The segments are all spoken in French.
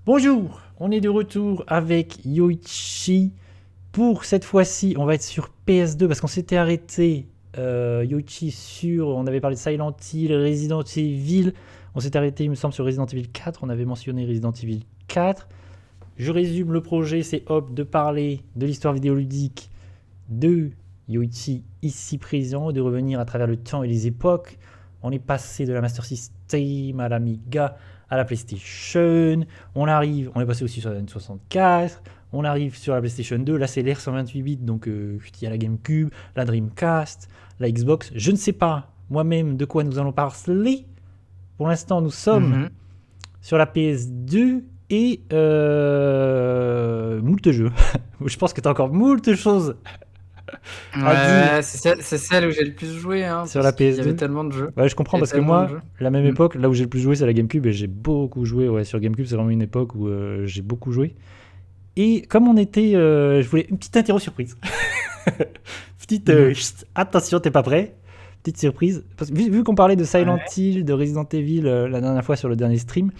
Bonjour, on est de retour avec Yoichi. Pour cette fois-ci, on va être sur PS2 parce qu'on s'était arrêté, Yoichi, on avait parlé de Silent Hill, Resident Evil. On s'était arrêté, il me semble, sur Resident Evil 4. On avait mentionné Resident Evil 4. Je résume le projet, c'est de parler de l'histoire vidéoludique de Yoichi ici présent, de revenir à travers le temps et les époques. On est passé de la Master System à l'Amiga, à la PlayStation. On est passé aussi sur la N64. On arrive sur la PlayStation 2. Là, c'est l'ère 128 bits, donc il y a la GameCube, la Dreamcast, la Xbox. Je ne sais pas moi-même de quoi nous allons parler. Pour l'instant, nous sommes sur la PS2 et moult jeux. Je pense que tu as encore moult choses à dire Ouais, c'est celle où j'ai le plus joué, hein, sur la parce qu'il y avait PS2. tellement de jeux. Ouais, je comprends Il y avait parce que tellement de moi, jeux. la même Mm. époque, là où j'ai le plus joué, c'est la GameCube et j'ai beaucoup joué. Ouais, sur GameCube, c'est vraiment une époque où j'ai beaucoup joué. Et comme on était, je voulais une petite interro surprise. Petite, attention, t'es pas prêt. Petite surprise. Parce que vu qu'on parlait de Silent Ouais. Hill, de Resident Evil la dernière fois sur le dernier stream,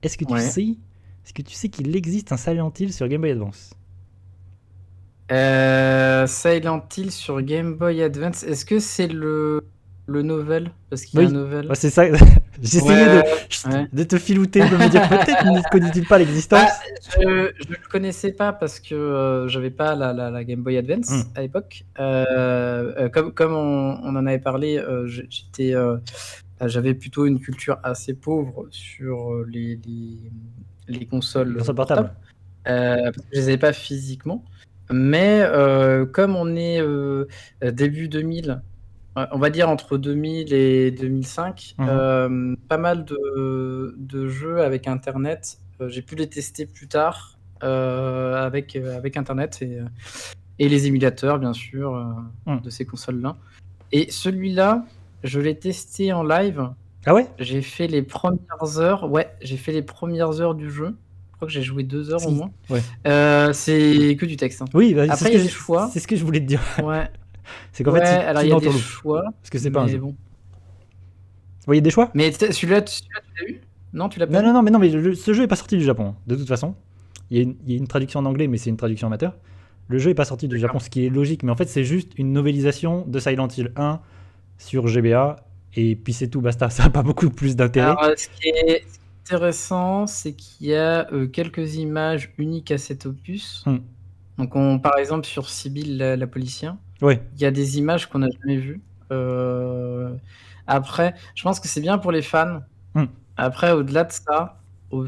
est-ce que tu Ouais. sais, qu'il existe un Silent Hill sur Game Boy Advance? Silent Hill sur Game Boy Advance. Est-ce que c'est le novel? Parce qu'il y a un Oui, novel. ouais, c'est ça. J'essayais Ouais, ouais. de te filouter, de me dire peut-être ne connaît-il pas Bah, l'existence. je ne le connaissais pas parce que j'avais pas la Game Boy Hmm. Advance à l'époque. Comme on en avait parlé, j'avais plutôt une culture assez pauvre sur les Les consoles consoles portables. portables. Parce que je les avais pas physiquement. Mais comme on est début 2000, on va dire entre 2000 et 2005, pas mal de jeux avec Internet. J'ai pu les tester plus tard avec Internet et les émulateurs, bien sûr, Hmm. de ces consoles-là. Et celui-là, je l'ai testé en live. Ah ouais? J'ai fait les premières heures. Ouais, j'ai fait les premières heures du jeu. Je crois que j'ai joué 2 heures au Si. moins. Ouais. C'est que du texte, hein. Oui, bah, Après, il y a des choix. c'est ce que je voulais te dire. Ouais, C'est qu'en ouais. fait, si Alors tu il y a n'en des loupes. choix, Parce que c'est pas un mais jeu. bon. Vous voyez des choix? Mais celui-là, tu l'as eu? Non, tu l'as pas Non, non, eu? non, mais ce jeu est pas sorti du Japon. De toute façon, il y a une traduction en anglais, mais c'est une traduction amateur. Le jeu est pas sorti du Japon, D'accord. ce qui est logique, mais en fait, c'est juste une novélisation de Silent Hill 1 sur GBA, et puis c'est tout, basta. Ça n'a pas beaucoup plus d'intérêt. Alors, ce qui est intéressant, c'est qu'il y a quelques images uniques à cet opus. Hmm. Donc, par exemple, sur Sibyl, la policière, Ouais. il y a des images qu'on n'a jamais vues. Après, je pense que c'est bien pour les fans. Hmm. Après, au-delà de ça,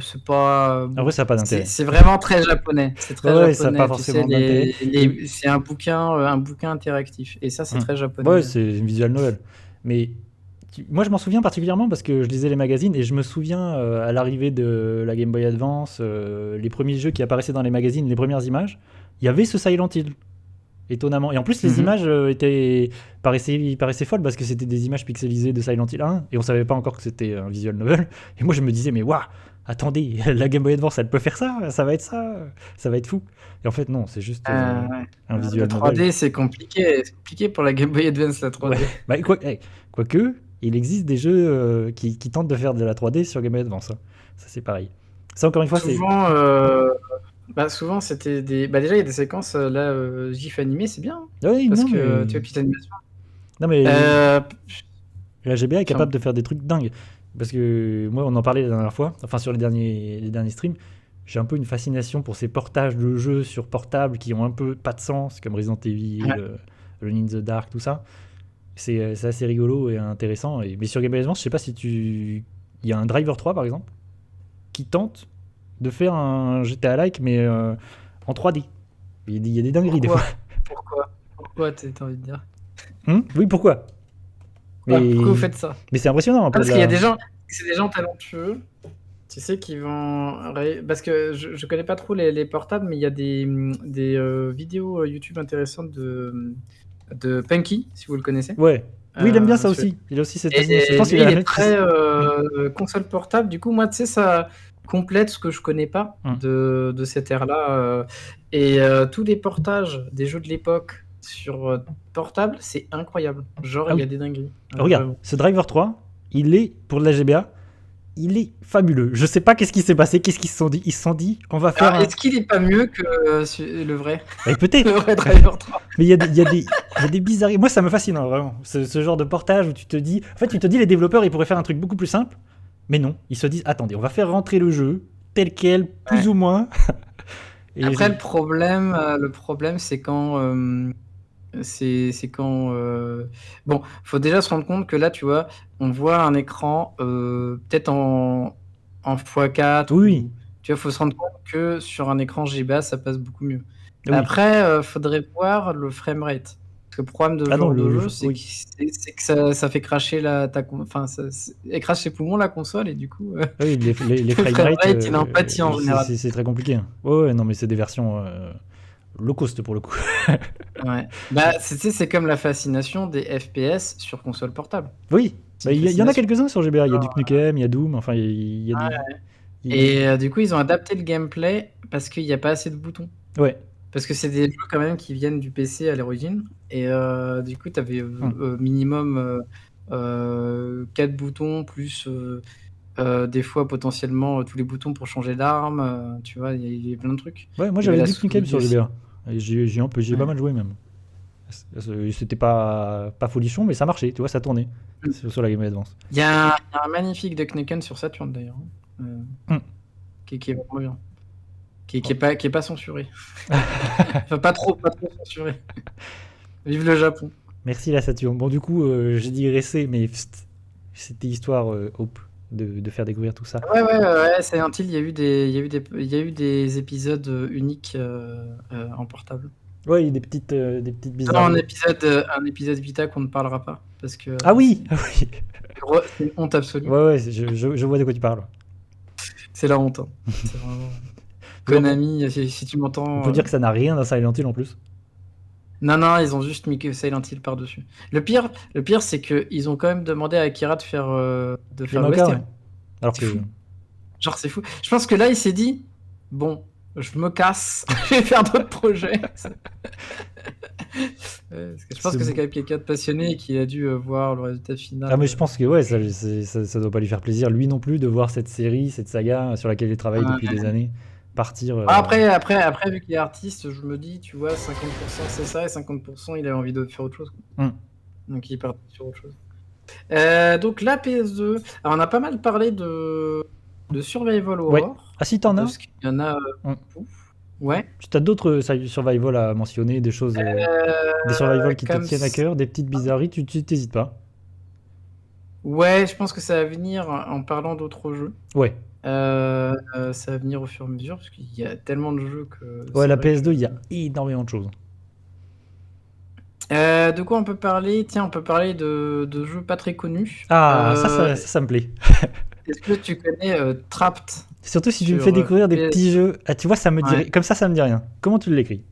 c'est pas En vrai, bon. ça n'a pas d'intérêt. C'est vraiment très japonais. C'est très Ouais, ça n'a pas japonais. Tu sais, forcément d'intérêt. c'est un bouquin interactif. Et ça, c'est Hmm. très Ouais, japonais. c'est une visual novel. Mais moi, je m'en souviens particulièrement parce que je lisais les magazines et je me souviens à l'arrivée de la Game Boy Advance, les premiers jeux qui apparaissaient dans les magazines, les premières images, il y avait ce Silent Hill, étonnamment. Et en plus, les images paraissaient folles parce que c'était des images pixelisées de Silent Hill 1 et on savait pas encore que c'était un visual novel. Et moi, je me disais, mais waouh, attendez, la Game Boy Advance, elle peut faire ça, ça va être fou. Et en fait, non, c'est juste Ouais. un La visual novel. 3D, c'est compliqué. C'est compliqué pour la Game Boy Advance, la Ouais, 3D. bah, quoique, il existe des jeux qui tentent de faire de la 3D sur Game Boy Advance, hein. Ça, c'est pareil. Ça, encore une fois, c'est. Souvent, c'était des. Bah, déjà, il y a des séquences, là, GIF animé, c'est bien, hein. Oui, Parce non, que tu mais. vois, petite animation. Non, mais Euh, la GBA est enfin, capable de faire des trucs dingues. Parce que moi, on en parlait la dernière fois, enfin sur les derniers streams. J'ai un peu une fascination pour ces portages de jeux sur portable qui ont un peu pas de sens, comme Resident Evil, ouais. Alone in the Dark, tout ça. C'est assez rigolo et intéressant. Mais sur Game Boy Advance, je sais pas si tu. Il y a un Driver 3 par exemple, qui tente de faire un GTA-like, mais en 3D. Il y a des dingueries des fois. Pourquoi? Pourquoi, t'as envie de dire? Oui, pourquoi? Pourquoi vous Mais, faites ça? mais c'est impressionnant un peu Parce qu'il y a là. des gens, c'est des gens talentueux, tu sais, qui vont. Parce que je connais pas trop les portables, mais il y a des vidéos YouTube intéressantes de Punky, si vous le connaissez. Ouais. Oui, il aime bien ça Sur- aussi. Il a aussi cette fascination. Je Et pense qu'il lui, a il la est même. très console portable. Du coup, moi, tu sais, ça complète ce que je connais pas Hum. de cette ère-là. Et tous les portages des jeux de l'époque sur portable, c'est incroyable. Genre, Ah il y a oui. des dingueries. Regarde, Vraiment. ce Driver 3, il est pour de la GBA. il est fabuleux. Je sais pas qu'est-ce qui s'est passé, qu'est-ce qu'ils se sont dit. Ils se sont dit, on va faire Alors, est-ce qu'il est pas mieux que le vrai Et peut-être. Le vrai Driver 3? Mais il y a des bizarreries. Moi, ça me fascine, hein, vraiment. Ce genre de portage où tu te dis... En fait, tu te dis, les développeurs, ils pourraient faire un truc beaucoup plus simple. Mais non, ils se disent, attendez, on va faire rentrer le jeu tel quel, plus ou moins. Et Après, le problème, c'est quand... c'est quand... Bon, faut déjà se rendre compte que là, tu vois, on voit un écran peut-être en x4. Oui. Tu vois, faut se rendre compte que sur un écran GBA, ça passe beaucoup mieux. Oui. Après, faudrait voir le framerate. Parce que le problème de ce genre de jeu, c'est que ça fait cracher elle crache ses poumons, la console, et du coup... Oui, les framerate, il en pâtit en général. C'est très compliqué. Hein. Ouais, non, mais c'est des versions low cost pour le coup. Ouais. Bah, c'est comme la fascination des FPS sur console portable. Oui, il y en a quelques-uns sur GBA. Il y a Duke Nukem, il y a Doom, enfin, il y a des... Et du coup, ils ont adapté le gameplay parce qu'il n'y a pas assez de boutons. Ouais. Parce que c'est des jeux quand même qui viennent du PC à l'origine. Et du coup, tu avais minimum 4 boutons, plus des fois potentiellement tous les boutons pour changer d'arme. Tu vois, il y a plein de trucs. Ouais, moi j'avais Duke Nukem sur GBA. J'ai pas mal joué même. C'était pas folichon, mais ça marchait, tu vois, ça tournait sur la Game Boy Advance. Il y a un magnifique Duke Nukem sur Saturn d'ailleurs. Qui est vraiment bien. Qui est pas censuré. Enfin, pas trop censuré. Vive le Japon. Merci la Saturn. Bon, du coup, j'ai digressé, mais c'était histoire, Hope, de faire découvrir tout ça. Ouais, c'est un il y a eu des épisodes uniques en portable. Ouais, il y a des petites bizarres. Non, un épisode Vita qu'on ne parlera pas. Parce que, ah oui. c'est une honte absolue. Ouais, je vois de quoi tu parles. C'est la honte. Hein. C'est vraiment... Konami, si tu m'entends... On peut dire que ça n'a rien d'un Silent Hill en plus. Non, ils ont juste mis que Silent Hill par-dessus. Le pire, c'est qu'ils ont quand même demandé à Akira de faire l'OST. Ouais. Alors que... Genre, c'est fou. Je pense que là, il s'est dit, bon, je me casse, je vais faire d'autres projets. Je pense que c'est quand même quelqu'un de passionné et qui a dû voir le résultat final. Ah mais je pense que ouais, ça doit pas lui faire plaisir, lui non plus, de voir cette série, cette saga sur laquelle il travaille depuis des années, partir... Après, vu qu'il est artiste, je me dis, tu vois, 50% c'est ça, et 50% il a envie de faire autre chose. Donc il est parti sur autre chose. Donc la PS2, alors on a pas mal parlé de Survival Horror. Ouais. Ah si, t'en as? Parce qu'il y en a... Ouais. Tu as d'autres survival à mentionner, des choses, des survival qui te tiennent à cœur, des petites bizarreries, tu t'hésites pas? Ouais, je pense que ça va venir en parlant d'autres jeux. Ouais. Ça va venir au fur et à mesure, parce qu'il y a tellement de jeux que... Ouais, la PS2, il y a énormément de choses. De quoi on peut parler? Tiens, on peut parler de jeux pas très connus. Ah, ça me plaît. Est-ce que tu connais Trapped? Surtout si tu me fais découvrir des petits jeux. Ah, tu vois, ça me dit... Comme ça me dit rien. Comment tu l'écris?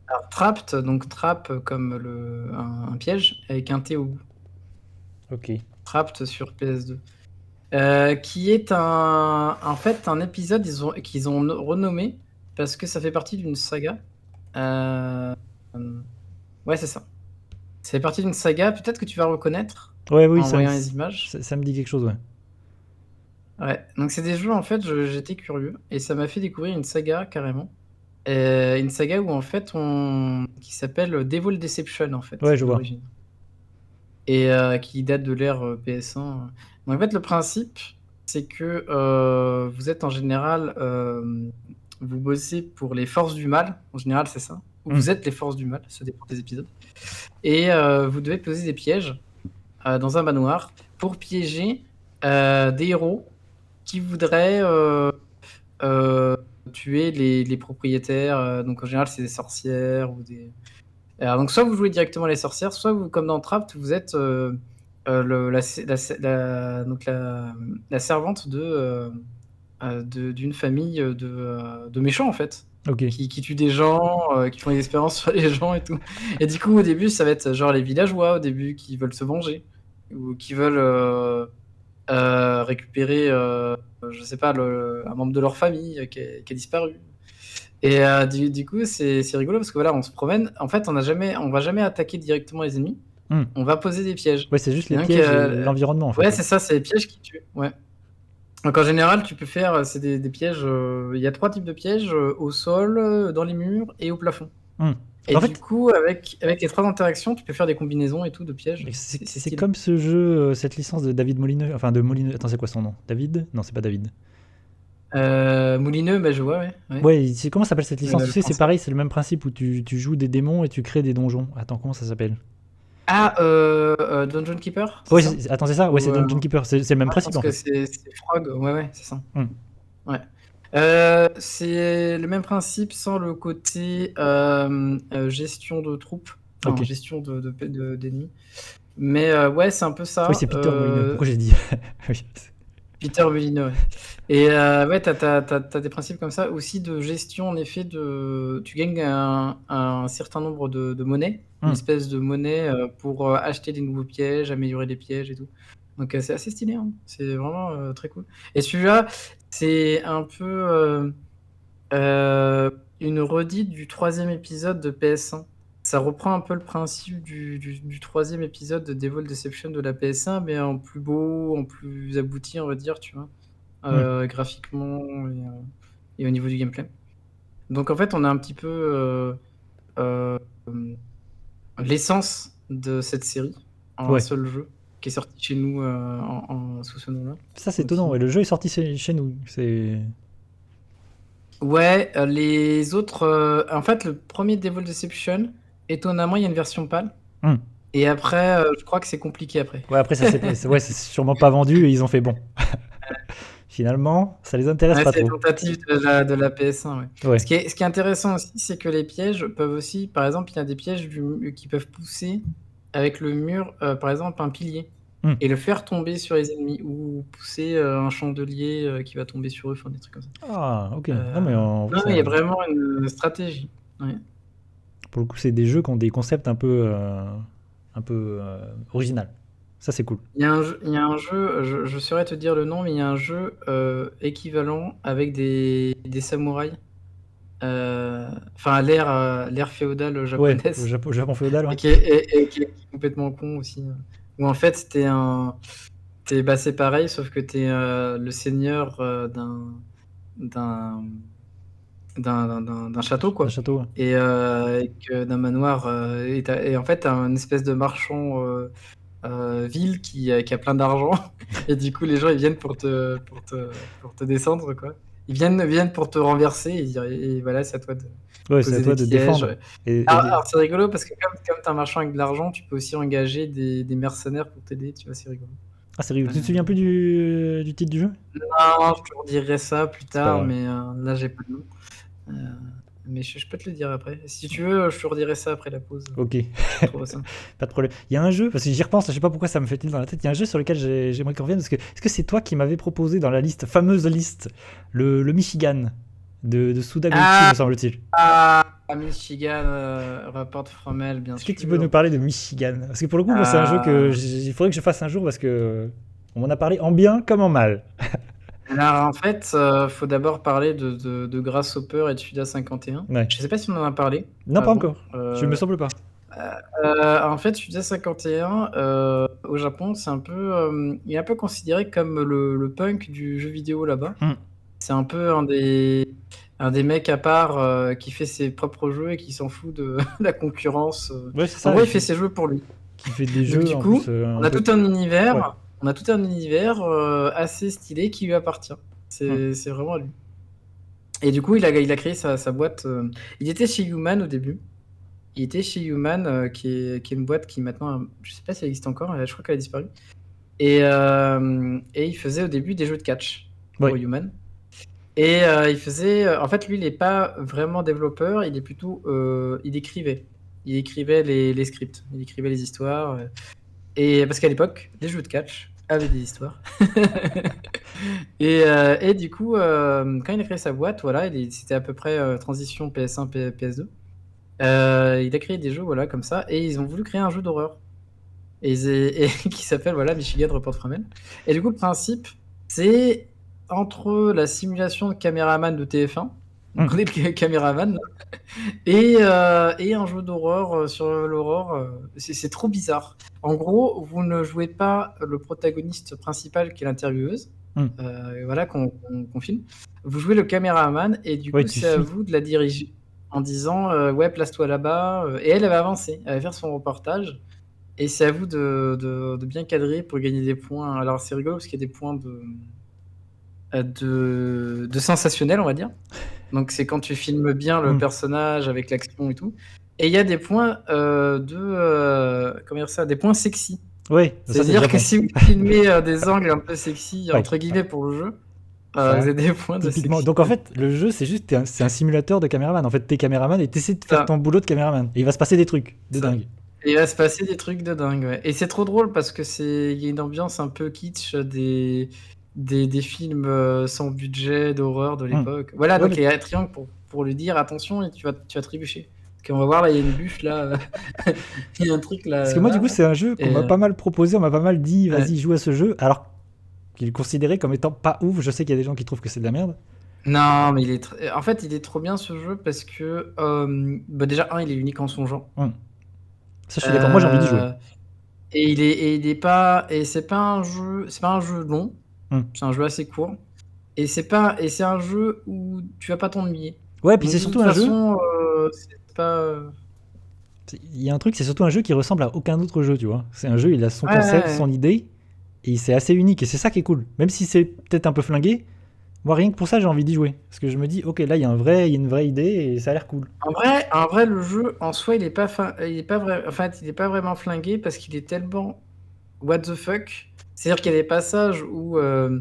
Alors, Trapped, donc trap comme un piège, avec un T au bout. Ok. Trapped sur PS2. Qui est en fait un épisode qu'ils ont renommé parce que ça fait partie d'une saga. Ouais, c'est ça. Ça fait partie d'une saga, peut-être que tu vas reconnaître oui, en voyant les images. Ça me dit quelque chose, ouais. Ouais, donc c'est des jeux, en fait, j'étais curieux, et ça m'a fait découvrir une saga, carrément. Une saga où, en fait, qui s'appelle Devil Deception, en fait. Ouais, je vois. Et qui date de l'ère PS1. Donc, en fait, le principe, c'est que vous êtes en général... vous bossez pour les forces du mal, en général, c'est ça. Vous êtes les forces du mal, ça dépend des épisodes. Et vous devez poser des pièges dans un manoir pour piéger des héros qui voudraient tuer les propriétaires. Donc en général, c'est des sorcières ou des... Alors, donc soit vous jouez directement les sorcières, soit vous, comme dans Trapped, vous êtes la servante d'une famille de méchants, en fait. Okay. Qui tuent des gens, qui font des expériences sur les gens et tout. Et du coup, au début, ça va être genre les villageois, au début, qui veulent se venger. Ou qui veulent récupérer, je sais pas, un membre de leur famille qui a disparu. Et du coup, c'est rigolo parce que voilà, on se promène. En fait, on va jamais attaquer directement les ennemis. On va poser des pièges. Ouais, c'est juste les pièges et l'environnement, en fait. Ouais, c'est ça, c'est les pièges qui tuent. Ouais. Donc en général, tu peux faire, c'est des pièges. Il y a 3 types de pièges, au sol, dans les murs et au plafond. Et En du fait, coup, avec les 3 interactions, tu peux faire des combinaisons et tout de pièges. c'est stylé. comme ce jeu, cette licence de David Molineux. Enfin, de Molineux. Attends, c'est quoi son nom? David? Non, c'est pas David. Moulineux, bah je vois, ouais. Ouais, comment s'appelle cette licence? Tu Le sais, c'est français. pareil, c'est le même principe où tu joues des démons et tu crées des donjons. Attends, comment ça s'appelle? Ah, Dungeon Keeper, c'est Ouais, ça? attends, c'est ça? Ouais, Ou, c'est Dungeon Keeper. C'est le même je principe pense en que fait. c'est Frog. Ouais, c'est ça. Hmm. Ouais. C'est le même principe sans le côté gestion de troupes, enfin Ok. gestion d'ennemis. Mais ouais, c'est un peu ça. Oui, c'est Peter Molineux. Pourquoi j'ai dit? Oui. Peter Molyneux, ouais. Et ouais, t'as des principes comme ça aussi de gestion, en effet, tu gagnes un certain nombre de monnaies, une espèce de monnaie pour acheter des nouveaux pièges, améliorer les pièges et tout. Donc c'est assez stylé, hein. C'est vraiment très cool. Et celui-là, c'est un peu une redite du 3e épisode de PS1. Ça reprend un peu le principe du 3e épisode de Devil Deception de la PS1, mais en plus beau, en plus abouti, on va dire, tu vois, graphiquement et au niveau du gameplay. Donc en fait, on a un petit peu l'essence de cette série en un Ouais. seul jeu qui est sorti chez nous sous ce nom-là. Ça, c'est Donc, étonnant. Ouais, le jeu est sorti chez nous. C'est. Ouais, les autres. En fait, le premier Devil Deception, étonnamment, il y a une version PAL. Et après, je crois que c'est compliqué après. Ouais, après, ça c'est sûrement pas vendu et ils ont fait bon. Finalement, ça les intéresse Ouais, pas c'est trop. tentative de la PS1, ouais. Ouais. Ce qui est intéressant aussi, c'est que les pièges peuvent aussi. Par exemple, il y a des pièges qui peuvent pousser avec le mur, par exemple, un pilier. Et le faire tomber sur les ennemis. Ou pousser un chandelier qui va tomber sur eux, enfin des trucs comme ça. Ah, ok. Non, mais en vrai, Non, il y a vraiment une stratégie. Ouais. Pour le coup, c'est des jeux qui ont des concepts un peu original. Ça, c'est cool. Il y a un jeu, je saurais te dire le nom, mais il y a un jeu équivalent avec des samouraïs. Enfin, l'ère féodale Ouais, japonaise. au Japon féodal, ouais. Et qui est complètement con aussi. Où en fait, c'est pareil, sauf que t'es le seigneur d'un château, Un quoi. château, ouais. Et d'un manoir. Et en fait, t'as une espèce de marchand ville qui a plein d'argent. Et du coup, les gens, ils viennent pour te descendre, quoi. Ils viennent pour te renverser et voilà, c'est à toi de Ouais, c'est à poser toi des de pièges. défendre. Alors, c'est rigolo parce que comme t'es un marchand avec de l'argent, tu peux aussi engager des mercenaires pour t'aider, tu vois, c'est rigolo. Ah, c'est rigolo. Tu te souviens plus du titre du jeu? Non, je te redirai ça plus C'est pas tard, grave. mais là, j'ai pas le nom. Mais je peux te le dire après. Si tu veux, je te redirai ça après la pause. Ok. Je trouve ça. Pas de problème. Il y a un jeu, parce que j'y repense, je sais pas pourquoi ça me fait tilt dans la tête. Il y a un jeu sur lequel j'aimerais qu'on revienne, parce que est-ce que c'est toi qui m'avais proposé dans la liste, fameuse liste, le Michigan de Suda Goichi, me semble-t-il. Michigan, Report from Hell, bien Est-ce sûr. que tu peux nous parler de Michigan? Parce que pour le coup, moi, c'est un jeu que il faudrait que je fasse un jour, parce que on m'en a parlé en bien comme en mal. Alors, en fait, faut d'abord parler de Grasshopper et de Suda 51. Ouais. Je sais pas si on en a parlé. Non, pas encore. Je me semble pas. En fait, Suda 51, au Japon, c'est un peu, il est un peu considéré comme le punk du jeu vidéo là-bas. C'est un peu un des mecs à part qui fait ses propres jeux et qui s'en fout de la concurrence. Ouais, c'est ça. En gros, il fait ses jeux pour lui. Qui fait des Donc, jeux du en coup, plus, on a tout un univers. Ouais. On a tout un univers assez stylé qui lui appartient. C'est vraiment à lui. Et du coup, il a créé sa boîte. Il était chez Human au début. Il était chez Human, qui est une boîte qui maintenant, je sais pas si elle existe encore, je crois qu'elle a disparu. Et il faisait au début des jeux de catch pour Human. Et il faisait, en fait, lui, il n'est pas vraiment développeur, il est plutôt, il écrivait. Il écrivait les scripts, il écrivait les histoires. Et parce qu'à l'époque, les jeux de catch avaient des histoires. Et du coup, quand il a créé sa boîte, voilà, c'était à peu près transition PS1, PS2. Il a créé des jeux, voilà, comme ça, et ils ont voulu créer un jeu d'horreur. Et qui s'appelle, voilà, Michigan Report from Hell. Et du coup, le principe, c'est entre la simulation de caméraman de TF1, donc on est le caméraman, et un jeu d'horreur sur l'horreur. C'est trop bizarre. En gros, vous ne jouez pas le protagoniste principal qui est l'intervieweuse, voilà, qu'on filme. Vous jouez le caméraman et du Ouais, coup, tu c'est à suis. vous de la diriger en disant ouais, place-toi là-bas. Et elle va avancer, elle va faire son reportage. Et c'est à vous de bien cadrer pour gagner des points. Alors, c'est rigolo parce qu'il y a des points de sensationnel, on va dire. Donc, c'est quand tu filmes bien le personnage avec l'action et tout. Et il y a des points comment dire ça, des points sexy. Ouais, ça c'est le C'est-à-dire que Japon. si vous filmez des angles un peu sexy, Ouais. entre guillemets, pour le jeu, vous Ça, avez des points de typiquement. sexy. Donc en fait, le jeu, c'est juste, c'est un simulateur de caméraman. En fait, t'es caméraman et t'essaies de faire Ça. ton boulot de caméraman. Et il va se passer des trucs de Ça. dingue. Et il va se passer des trucs de dingue, ouais. Et c'est trop drôle parce que il y a une ambiance un peu kitsch des films sans budget d'horreur de l'époque. Voilà, Ouais, donc il y a un triangle pour lui dire attention, tu vas trébucher. Parce qu'on va voir là, il y a une bûche là, il y a un truc là. parce que moi, du coup, c'est un jeu qu'on Et, m'a pas mal proposé. On m'a pas mal dit, ouais. vas-y, joue à ce jeu. Alors qu'il est considéré comme étant pas ouf. Je sais qu'il y a des gens qui trouvent que c'est de la merde. Non, mais en fait, il est trop bien ce jeu parce que déjà, il est unique en son genre. Ça, je suis d'accord. Moi, j'ai envie d'y jouer. Et il est pas, et c'est pas un jeu long. C'est un jeu assez court. Et c'est un jeu où tu vas pas t'ennuyer. Ouais, puis Donc, c'est de surtout toute un jeu. façon, c'est pas. Il y a un truc, c'est surtout un jeu qui ressemble à aucun autre jeu, tu vois. C'est un jeu, il a son Ouais, concept, ouais. son idée, et c'est assez unique. Et c'est ça qui est cool. Même si c'est peut-être un peu flingué, moi, rien que pour ça, j'ai envie d'y jouer. Parce que je me dis, ok, là, il y a une vraie idée et ça a l'air cool. En vrai, le jeu en soi, il est pas vraiment flingué parce qu'il est tellement what the fuck. C'est-à-dire qu'il y a des passages où en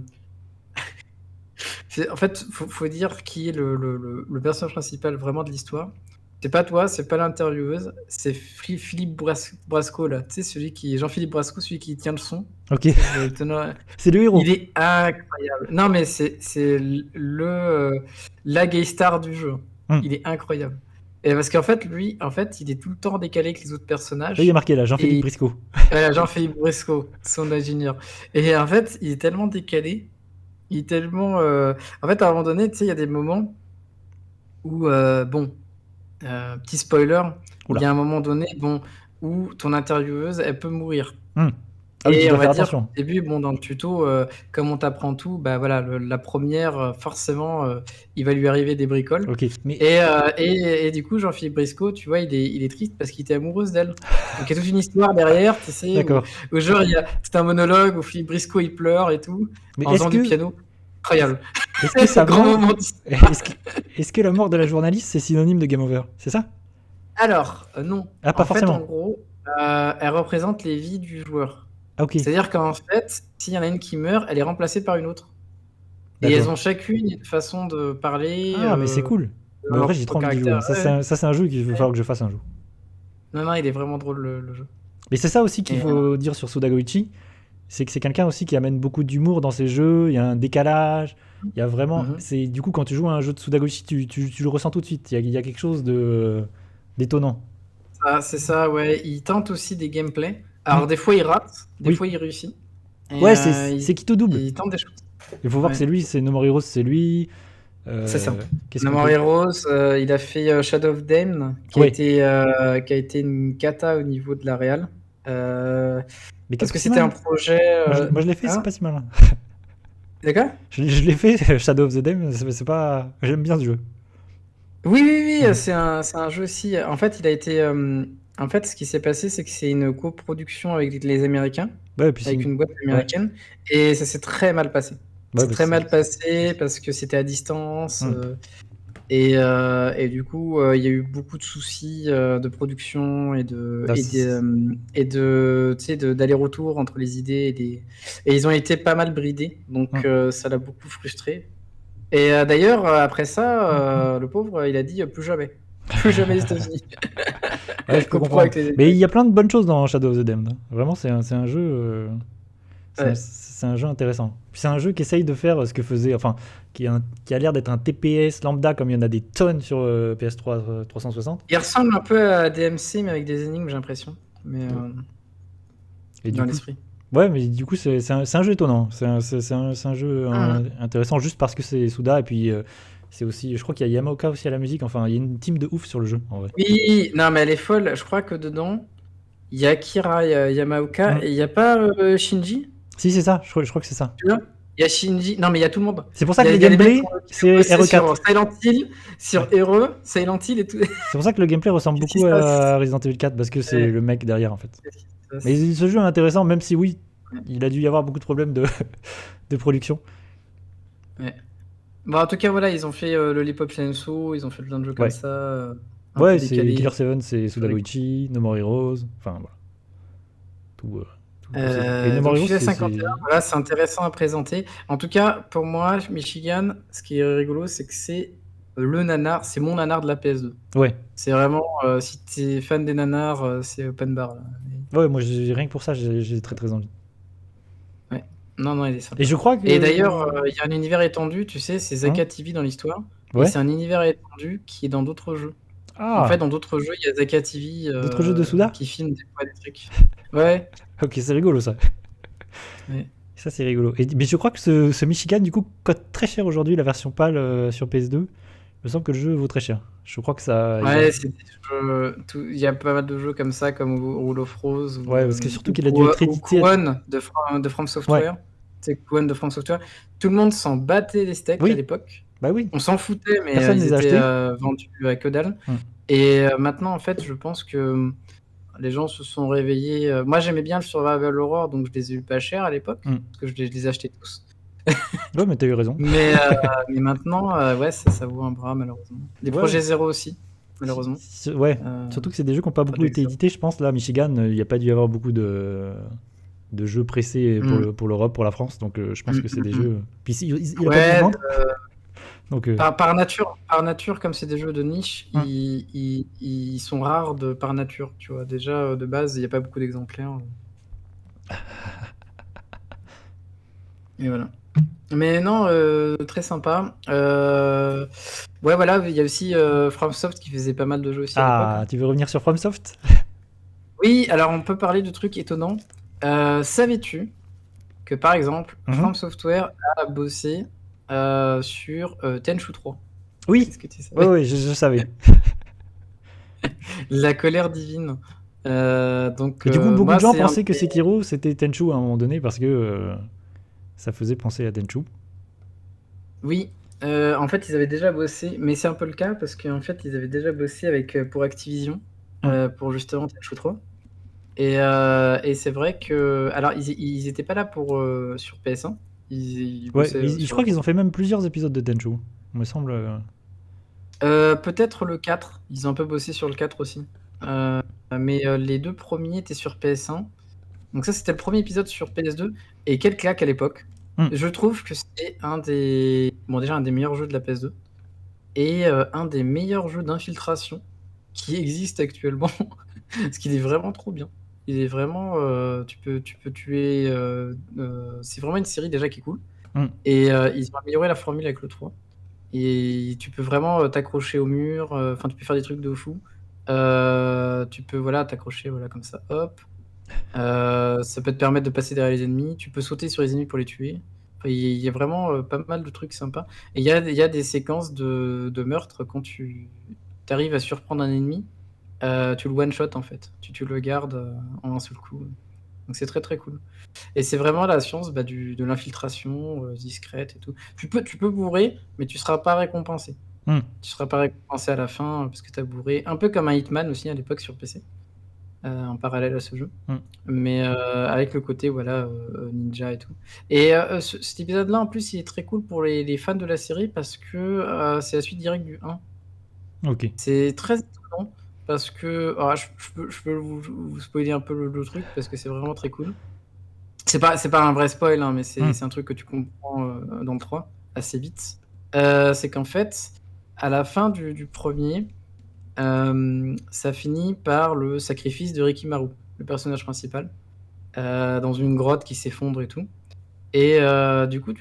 fait, faut dire qui est le personnage principal vraiment de l'histoire. C'est pas toi, c'est pas l'intervieweuse, c'est Philippe Brasco là. Tu sais, Jean-Philippe Brasco, celui qui tient le son. Ok. C'est le héros. Il est incroyable. Non, mais c'est la gay star du jeu. Il est incroyable. Et parce qu'en fait, lui, il est tout le temps décalé avec les autres personnages. Là, il y a marqué là, Jean-Philippe Briscoe. Voilà, Jean-Philippe Briscoe, son ingénieur. Et en fait, il est tellement décalé. Il est tellement. En fait, à un moment donné, tu sais, il y a des moments où, petit spoiler, il y a un moment donné, où ton intervieweuse, elle peut mourir. Ah oui, tu Et dois on va faire dire, attention. au début, dans le tuto, comme on t'apprend tout, bah voilà, la première, forcément, il va lui arriver des bricoles. Ok, mais Et du coup, Jean-Philippe Briscoe, tu vois, il est triste parce qu'il était amoureuse d'elle. Donc il y a toute une histoire derrière, tu sais, d'accord. où genre, c'est un monologue où Philippe Briscoe, il pleure et tout, Mais en faisant du piano. Incroyable. Est-ce que ça Grand moment est-ce que la mort de la journaliste, c'est synonyme de game over? C'est ça? Alors, non. Ah, pas En fait, forcément. en gros, elle représente les vies du joueur. Ah, ok. C'est-à-dire qu'en fait, s'il y en a une qui meurt, elle est remplacée par une autre. Et D'accord. elles ont chacune une façon de parler. Ah, mais c'est cool. Mais en vrai, j'ai trop envie d'y jouer. Ça, c'est un jeu qu'il va falloir que je fasse un jour. Non, il est vraiment drôle le jeu. Mais c'est ça aussi qu'il faut dire sur Sudagoichi, c'est que c'est quelqu'un aussi qui amène beaucoup d'humour dans ses jeux, il y a un décalage, il y a vraiment... c'est Du coup, quand tu joues à un jeu de Sudagoichi, tu le ressens tout de suite, il y a quelque chose d'étonnant. C'est ça, ouais. Il tente aussi des gameplays. Alors, des fois, il rate, des fois, il réussit. Et, ouais, c'est qui tout double. Il tente des choses. Il faut voir que c'est lui, c'est No More Heroes, c'est lui. C'est ça. No More Heroes, il a fait Shadow of Dame, qui a été une cata au niveau de la réal. Mais parce que c'était un projet. Moi, je l'ai fait, c'est pas si mal. D'accord. Je l'ai fait, Shadow of the Dame, c'est pas. J'aime bien ce jeu. Oui, c'est un jeu aussi. En fait, il a été. En fait, ce qui s'est passé, c'est que c'est une coproduction avec les Américains, avec une boîte américaine, et ça s'est très mal passé. C'est très mal passé parce que c'était à distance. Et du coup, il y a eu beaucoup de soucis de production et d'aller-retour entre les idées et ils ont été pas mal bridés, donc ça l'a beaucoup frustré. Et d'ailleurs, après ça, le pauvre, il a dit plus jamais les États-Unis. Je comprends. Mais il y a plein de bonnes choses dans Shadow of the Damned. Vraiment, c'est un jeu. C'est un jeu intéressant. C'est un jeu qui essaye de faire ce que faisait, enfin, qui a l'air d'être un TPS lambda comme il y en a des tonnes sur PS3 360. Il ressemble un peu à DMC mais avec des énigmes, j'ai l'impression. Mais dans l'esprit. Ouais, mais du coup c'est un jeu étonnant. C'est un jeu intéressant juste parce que c'est Suda et puis c'est aussi, je crois qu'il y a Yamaoka aussi à la musique. Enfin, il y a une team de ouf sur le jeu en vrai. Oui, non mais elle est folle. Je crois que dedans il y a Akira, il y a Yamaoka et il n'y a pas Shinji. Si, c'est ça, je crois que c'est ça. Tu vois ? Il y a Shinji. Non, mais il y a tout le monde. C'est pour ça Il y que a, le il y a les mecs gameplay, qui ont c'est bossé sur RE4. Silent Hill, sur RE, Silent Hill et tout. C'est pour ça que le gameplay ressemble Qu'est-ce qui beaucoup se passe? à Resident Evil 4, parce que c'est Ouais, le mec derrière, en fait. qu'est-ce qui se passe? Mais ce jeu est intéressant, même si oui, Ouais. il a dû y avoir beaucoup de problèmes de, de production. Ouais. Bon, en tout cas, voilà, ils ont fait Lollipop Chainsaw, ils ont fait plein de jeux comme Ouais. ça, un Ouais, peu c'est décalés. Killer 7, c'est Sudagoichi, No More Heroes, enfin voilà. Tout possible. Et No More Donc Heroes, FIFA c'est. 51, voilà, c'est intéressant à présenter. En tout cas, pour moi, Michigan, ce qui est rigolo, c'est que c'est le nanar, c'est mon nanar de la PS2. Ouais. C'est vraiment, si t'es fan des nanars, c'est open bar. Là. Ouais, moi, rien que pour ça, j'ai très très envie. Ouais. Non, il est sympa. Et je crois que. Et d'ailleurs, il y a un univers étendu, tu sais, c'est Zaka Hein TV dans l'histoire. Et Ouais. c'est un univers étendu qui est dans d'autres jeux. Ah, En fait, dans d'autres jeux, il y a Zaka TV d'autres jeux de Suda qui filme des fois des trucs. Ouais. Ok, c'est rigolo ça. Ouais. Ça, c'est rigolo. Mais je crois que ce Michigan, du coup, coûte très cher aujourd'hui, la version PAL sur PS2. Il me semble que le jeu vaut très cher. Je crois que ça. Ouais, c'est des jeux. Il y a pas mal de jeux comme ça, comme Rule of Rose. Ou, Ouais, parce que surtout qu'il a dû être ou édité. Kwon de From Software. C'est Kwon de From Software. Tout le monde s'en battait les steaks Oui. à l'époque. Bah oui. On s'en foutait, mais Personne ils les a étaient achetés. vendus à que dalle. Hum. Et maintenant, en fait, je pense que les gens se sont réveillés. Moi, j'aimais bien le Survival Horror, donc je les ai eu pas cher à l'époque, parce que je les ai achetés tous. Ouais, mais t'as eu raison. Mais maintenant, ouais, ça vaut un bras, malheureusement. Les projets zéro aussi, malheureusement. Ouais, surtout que c'est des jeux qui n'ont pas beaucoup été édités, je pense. Là, Michigan, il n'y a pas dû y avoir beaucoup de jeux pressés pour l'Europe, pour la France. Donc, je pense que c'est des jeux. Puis, il a pas dû vendre. Donc, par nature, comme c'est des jeux de niche, ils sont rares par nature. Tu vois, déjà, de base, il n'y a pas beaucoup d'exemplaires. Et voilà. Mais non, très sympa. Ouais, voilà, il y a aussi FromSoft qui faisait pas mal de jeux aussi à l'époque. Ah, tu veux revenir sur FromSoft? Oui, alors on peut parler de trucs étonnants. Savais-tu que, par exemple, From Software a bossé sur Tenchu 3? Oui, Est-ce que tu savais? Oui, je savais. La colère divine. Donc, et du coup, beaucoup de gens pensaient que Sekiro, c'était Tenchu à un moment donné, parce que ça faisait penser à Tenchu. Oui, en fait, ils avaient déjà bossé, mais c'est un peu le cas, parce qu'en fait, ils avaient déjà bossé pour Activision, pour justement Tenchu 3. Et c'est vrai que... Alors, ils étaient pas là sur PS1. Je crois qu'ils ont fait même plusieurs épisodes de Tenchu, il me semble. Peut-être le 4. Ils ont un peu bossé sur le 4 aussi. Mais les deux premiers étaient sur PS1. Donc ça, c'était le premier épisode sur PS2. Et quelle claque à l'époque. Je trouve que c'est déjà un des meilleurs jeux de la PS2. Et un des meilleurs jeux d'infiltration qui existe actuellement. Parce qu'il est vraiment trop bien. Il est vraiment... tu peux tuer... c'est vraiment une série déjà qui est cool. Et ils ont amélioré la formule avec le 3. Et tu peux vraiment t'accrocher au mur. Enfin, tu peux faire des trucs de fou. Tu peux t'accrocher comme ça. Hop. Ça peut te permettre de passer derrière les ennemis. Tu peux sauter sur les ennemis pour les tuer. Enfin, il y a vraiment pas mal de trucs sympas. Et il y a des séquences de meurtre quand tu arrives à surprendre un ennemi. Tu le one-shot en fait. Tu le gardes en un seul coup. Donc c'est très très cool. Et c'est vraiment la science de l'infiltration discrète et tout. Tu peux bourrer, mais tu seras pas récompensé. Tu seras pas récompensé à la fin parce que tu as bourré. Un peu comme un Hitman aussi à l'époque sur PC, en parallèle à ce jeu. Mais avec le côté ninja et tout. Et cet épisode-là, en plus, il est très cool pour les fans de la série parce que c'est la suite directe du 1. Ok. C'est très étonnant parce que... je peux vous spoiler un peu le truc parce que c'est vraiment très cool. C'est pas un vrai spoil, hein, mais c'est un truc que tu comprends dans le 3 assez vite. C'est qu'en fait, à la fin du premier, ça finit par le sacrifice de Rikimaru, le personnage principal, dans une grotte qui s'effondre et tout. Et du coup,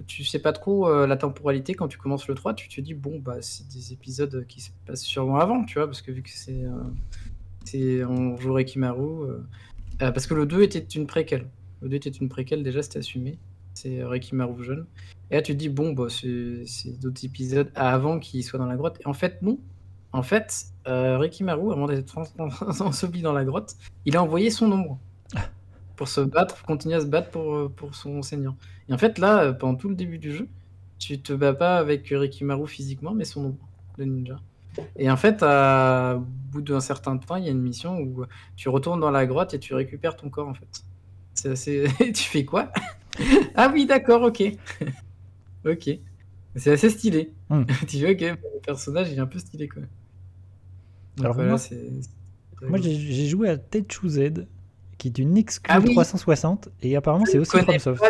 tu sais pas trop la temporalité quand tu commences le 3. Tu te dis, bon, c'est des épisodes qui se passent sûrement avant, tu vois, parce que vu que on joue Rikimaru. Parce que le 2 était une préquelle. Le 2 était une préquelle, déjà, c'était assumé. C'est Rikimaru jeune. Et là, tu te dis, bon, c'est d'autres épisodes avant qu'il soit dans la grotte. Et en fait, non. En fait, Rikimaru, avant d'être enseveli dans la grotte, il a envoyé son ombre. pour se battre, pour continuer à se battre pour son seigneur. Et en fait, là, pendant tout le début du jeu, tu te bats pas avec Rikimaru physiquement, mais son ombre, le ninja. Et en fait, au bout d'un certain temps, il y a une mission où tu retournes dans la grotte et tu récupères ton corps, en fait. C'est assez... tu fais quoi? Ah oui, d'accord, ok. Ok. C'est assez stylé. Tu vois, ok, le personnage, il est un peu stylé, quoi. Donc Alors voilà, moi j'ai joué à Tenchu Z, qui est une exclue Ah oui. 360, et apparemment c'est aussi FromSoft.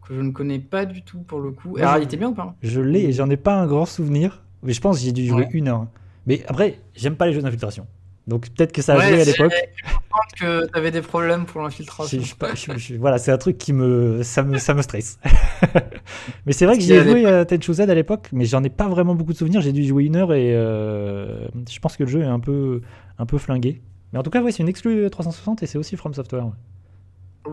Que je ne connais pas du tout pour le coup. Alors, il était bien ou pas? Je l'ai et j'en ai pas un grand souvenir, mais je pense que j'ai dû jouer Ouais. 1 heure. Mais après, j'aime pas les jeux d'infiltration. Donc peut-être que ça a joué à l'époque. J'ai cru comprendre que t'avais des problèmes pour l'infiltration. Voilà, c'est un truc qui ça me stresse. Mais c'est vrai que j'ai joué à Tenchu Z à l'époque, mais j'en ai pas vraiment beaucoup de souvenirs. J'ai dû y jouer 1 heure et je pense que le jeu est un peu flingué. Mais en tout cas, ouais, c'est une exclue 360 et c'est aussi From Software.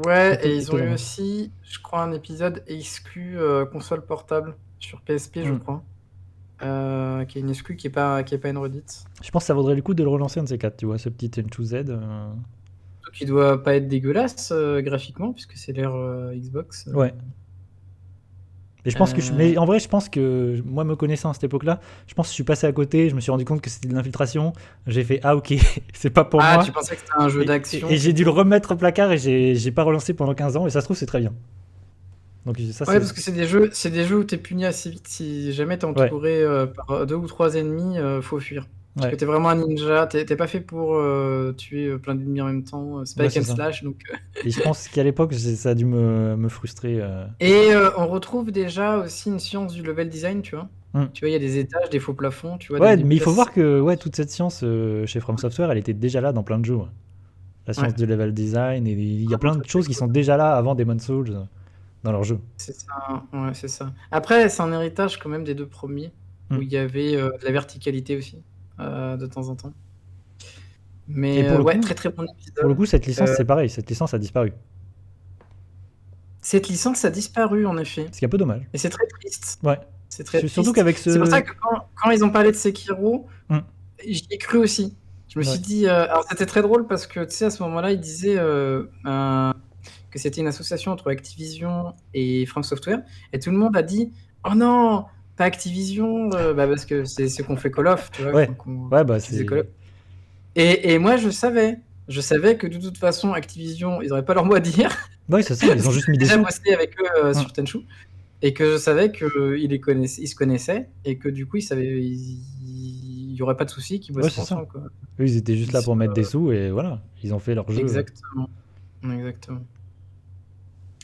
Ouais, et ils ont eu aussi, je crois, un épisode exclu console portable sur PSP, je crois. Qui est une exclu qui est pas une redite. Je pense que ça vaudrait le coup de le relancer un de ces quatre, tu vois, ce petit Tenchu Z. Qui doit pas être dégueulasse graphiquement, puisque c'est l'ère Xbox. Ouais. Et je pense mais en vrai, je pense que moi, me connaissant à cette époque-là, je pense que je suis passé à côté, je me suis rendu compte que c'était de l'infiltration. J'ai fait ok, c'est pas pour moi. Ah, tu pensais que c'était un jeu d'action. Et j'ai dû le remettre au placard et j'ai pas relancé pendant 15 ans, et ça se trouve, c'est très bien. Donc, ça, ouais, parce que c'est des jeux où t'es puni assez vite. Si jamais t'es entouré par 2 ou 3 ennemis, faut fuir. Parce que t'es vraiment un ninja, t'es pas fait pour tuer plein d'ennemis en même temps. C'est pas hack and slash, donc... Et je pense qu'à l'époque, ça a dû me frustrer. Et on retrouve déjà aussi une science du level design, tu vois. Tu vois, il y a des étages, des faux plafonds, tu vois. Ouais, mais il faut voir que toute cette science chez From Software, elle était déjà là dans plein de jeux. La science du level design, et il y a plein de choses qui sont déjà là avant Demon's Souls dans leur jeu. C'est ça, ouais, c'est ça. Après, c'est un héritage quand même des 2 premiers, où il y avait de la verticalité aussi, de temps en temps. Mais pour le coup, très très bon épisode. Pour le coup, cette licence, c'est pareil, cette licence a disparu. Cette licence a disparu, en effet. Ce qui est un peu dommage. Et c'est très triste. Ouais. C'est très triste. Surtout qu'avec C'est pour ça que quand ils ont parlé de Sekiro, j'y ai cru aussi. Je me suis dit... alors, c'était très drôle parce que, tu sais, à ce moment-là, ils disaient que c'était une association entre Activision et From Software. Et tout le monde a dit « Oh non, pas Activision parce que c'est ce qu'on fait Call of, tu vois. Ouais, c'est... Call of. Et moi, je savais que de toute façon, Activision, ils n'auraient pas leur mot à dire. Oui, c'est ça, ils ont juste mis des sous. J'ai déjà bossé avec eux sur Tenchu. Et que je savais qu'ils se connaissaient et que du coup, il n'y aurait pas de souci qu'ils bossent ensemble. Quoi. Eux, ils étaient juste là pour mettre des sous et voilà, ils ont fait leur jeu. Exactement.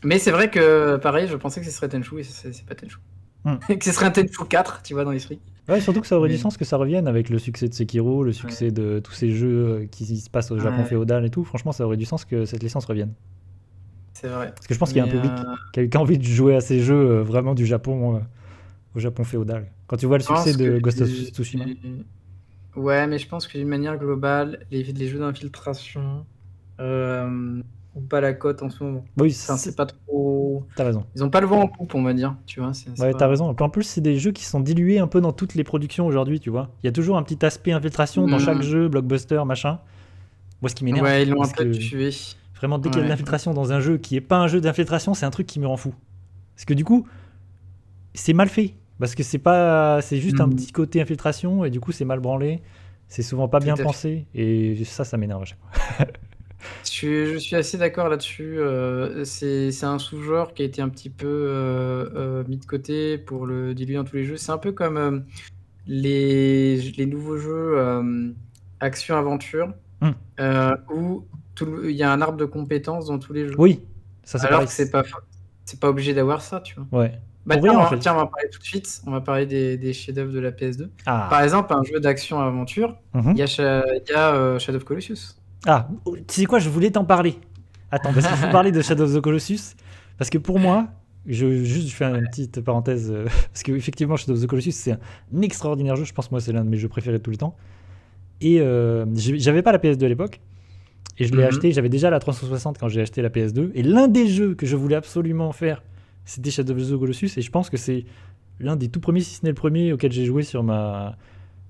Mais c'est vrai que, pareil, je pensais que ce serait Tenchu et c'est pas Tenchu. Que ce serait un Tenchu 4, tu vois, dans l'esprit. Ouais, surtout que ça aurait du sens que ça revienne avec le succès de Sekiro, le succès de tous ces jeux qui se passent au Japon féodal et tout. Franchement, ça aurait du sens que cette licence revienne. C'est vrai. Parce que je pense qu'il y a un public qui a envie de jouer à ces jeux vraiment du Japon, au Japon féodal. Quand tu vois le succès de Ghost of Tsushima. Ouais, mais je pense que d'une manière globale, les jeux d'infiltration ou pas la cote en ce moment. Oui, c'est pas trop. T'as raison. Ils ont pas le vent en poupe, on va dire. Tu vois. Ouais, t'as raison. En plus, c'est des jeux qui sont dilués un peu dans toutes les productions aujourd'hui, tu vois. Il y a toujours un petit aspect infiltration dans chaque jeu, blockbuster, machin. Moi, ce qui m'énerve. Ouais, ils l'ont un peu tué. Vraiment, dès qu'il y a de l'infiltration dans un jeu qui est pas un jeu d'infiltration, c'est un truc qui me rend fou. Parce que du coup, c'est mal fait. Parce que c'est juste un petit côté infiltration et du coup, c'est mal branlé. C'est souvent pas bien pensé. Et ça m'énerve à chaque fois. Je suis assez d'accord là-dessus. C'est un sous-genre qui a été un petit peu mis de côté pour le diluer dans tous les jeux. C'est un peu comme les nouveaux jeux action-aventure où il y a un arbre de compétences dans tous les jeux. Oui, ça c'est alors pareil. que c'est pas obligé d'avoir ça, tu vois. Ouais. Tiens, on va parler tout de suite. On va parler des chefs-d'œuvre de la PS2. Par exemple, un jeu d'action-aventure, il y a Shadow of Colossus. Ah, tu sais quoi, je voulais t'en parler. Attends, parce qu'il faut parler de Shadow of the Colossus. Parce que pour moi, je fais une petite parenthèse. Parce qu'effectivement, Shadow of the Colossus, c'est un extraordinaire jeu. Je pense que moi, c'est l'un de mes jeux préférés de tout le temps. Et j'avais pas la PS2 à l'époque. Et je l'ai acheté. J'avais déjà la 360 quand j'ai acheté la PS2. Et l'un des jeux que je voulais absolument faire, c'était Shadow of the Colossus. Et je pense que c'est l'un des tout premiers, si ce n'est le premier, auquel j'ai joué sur ma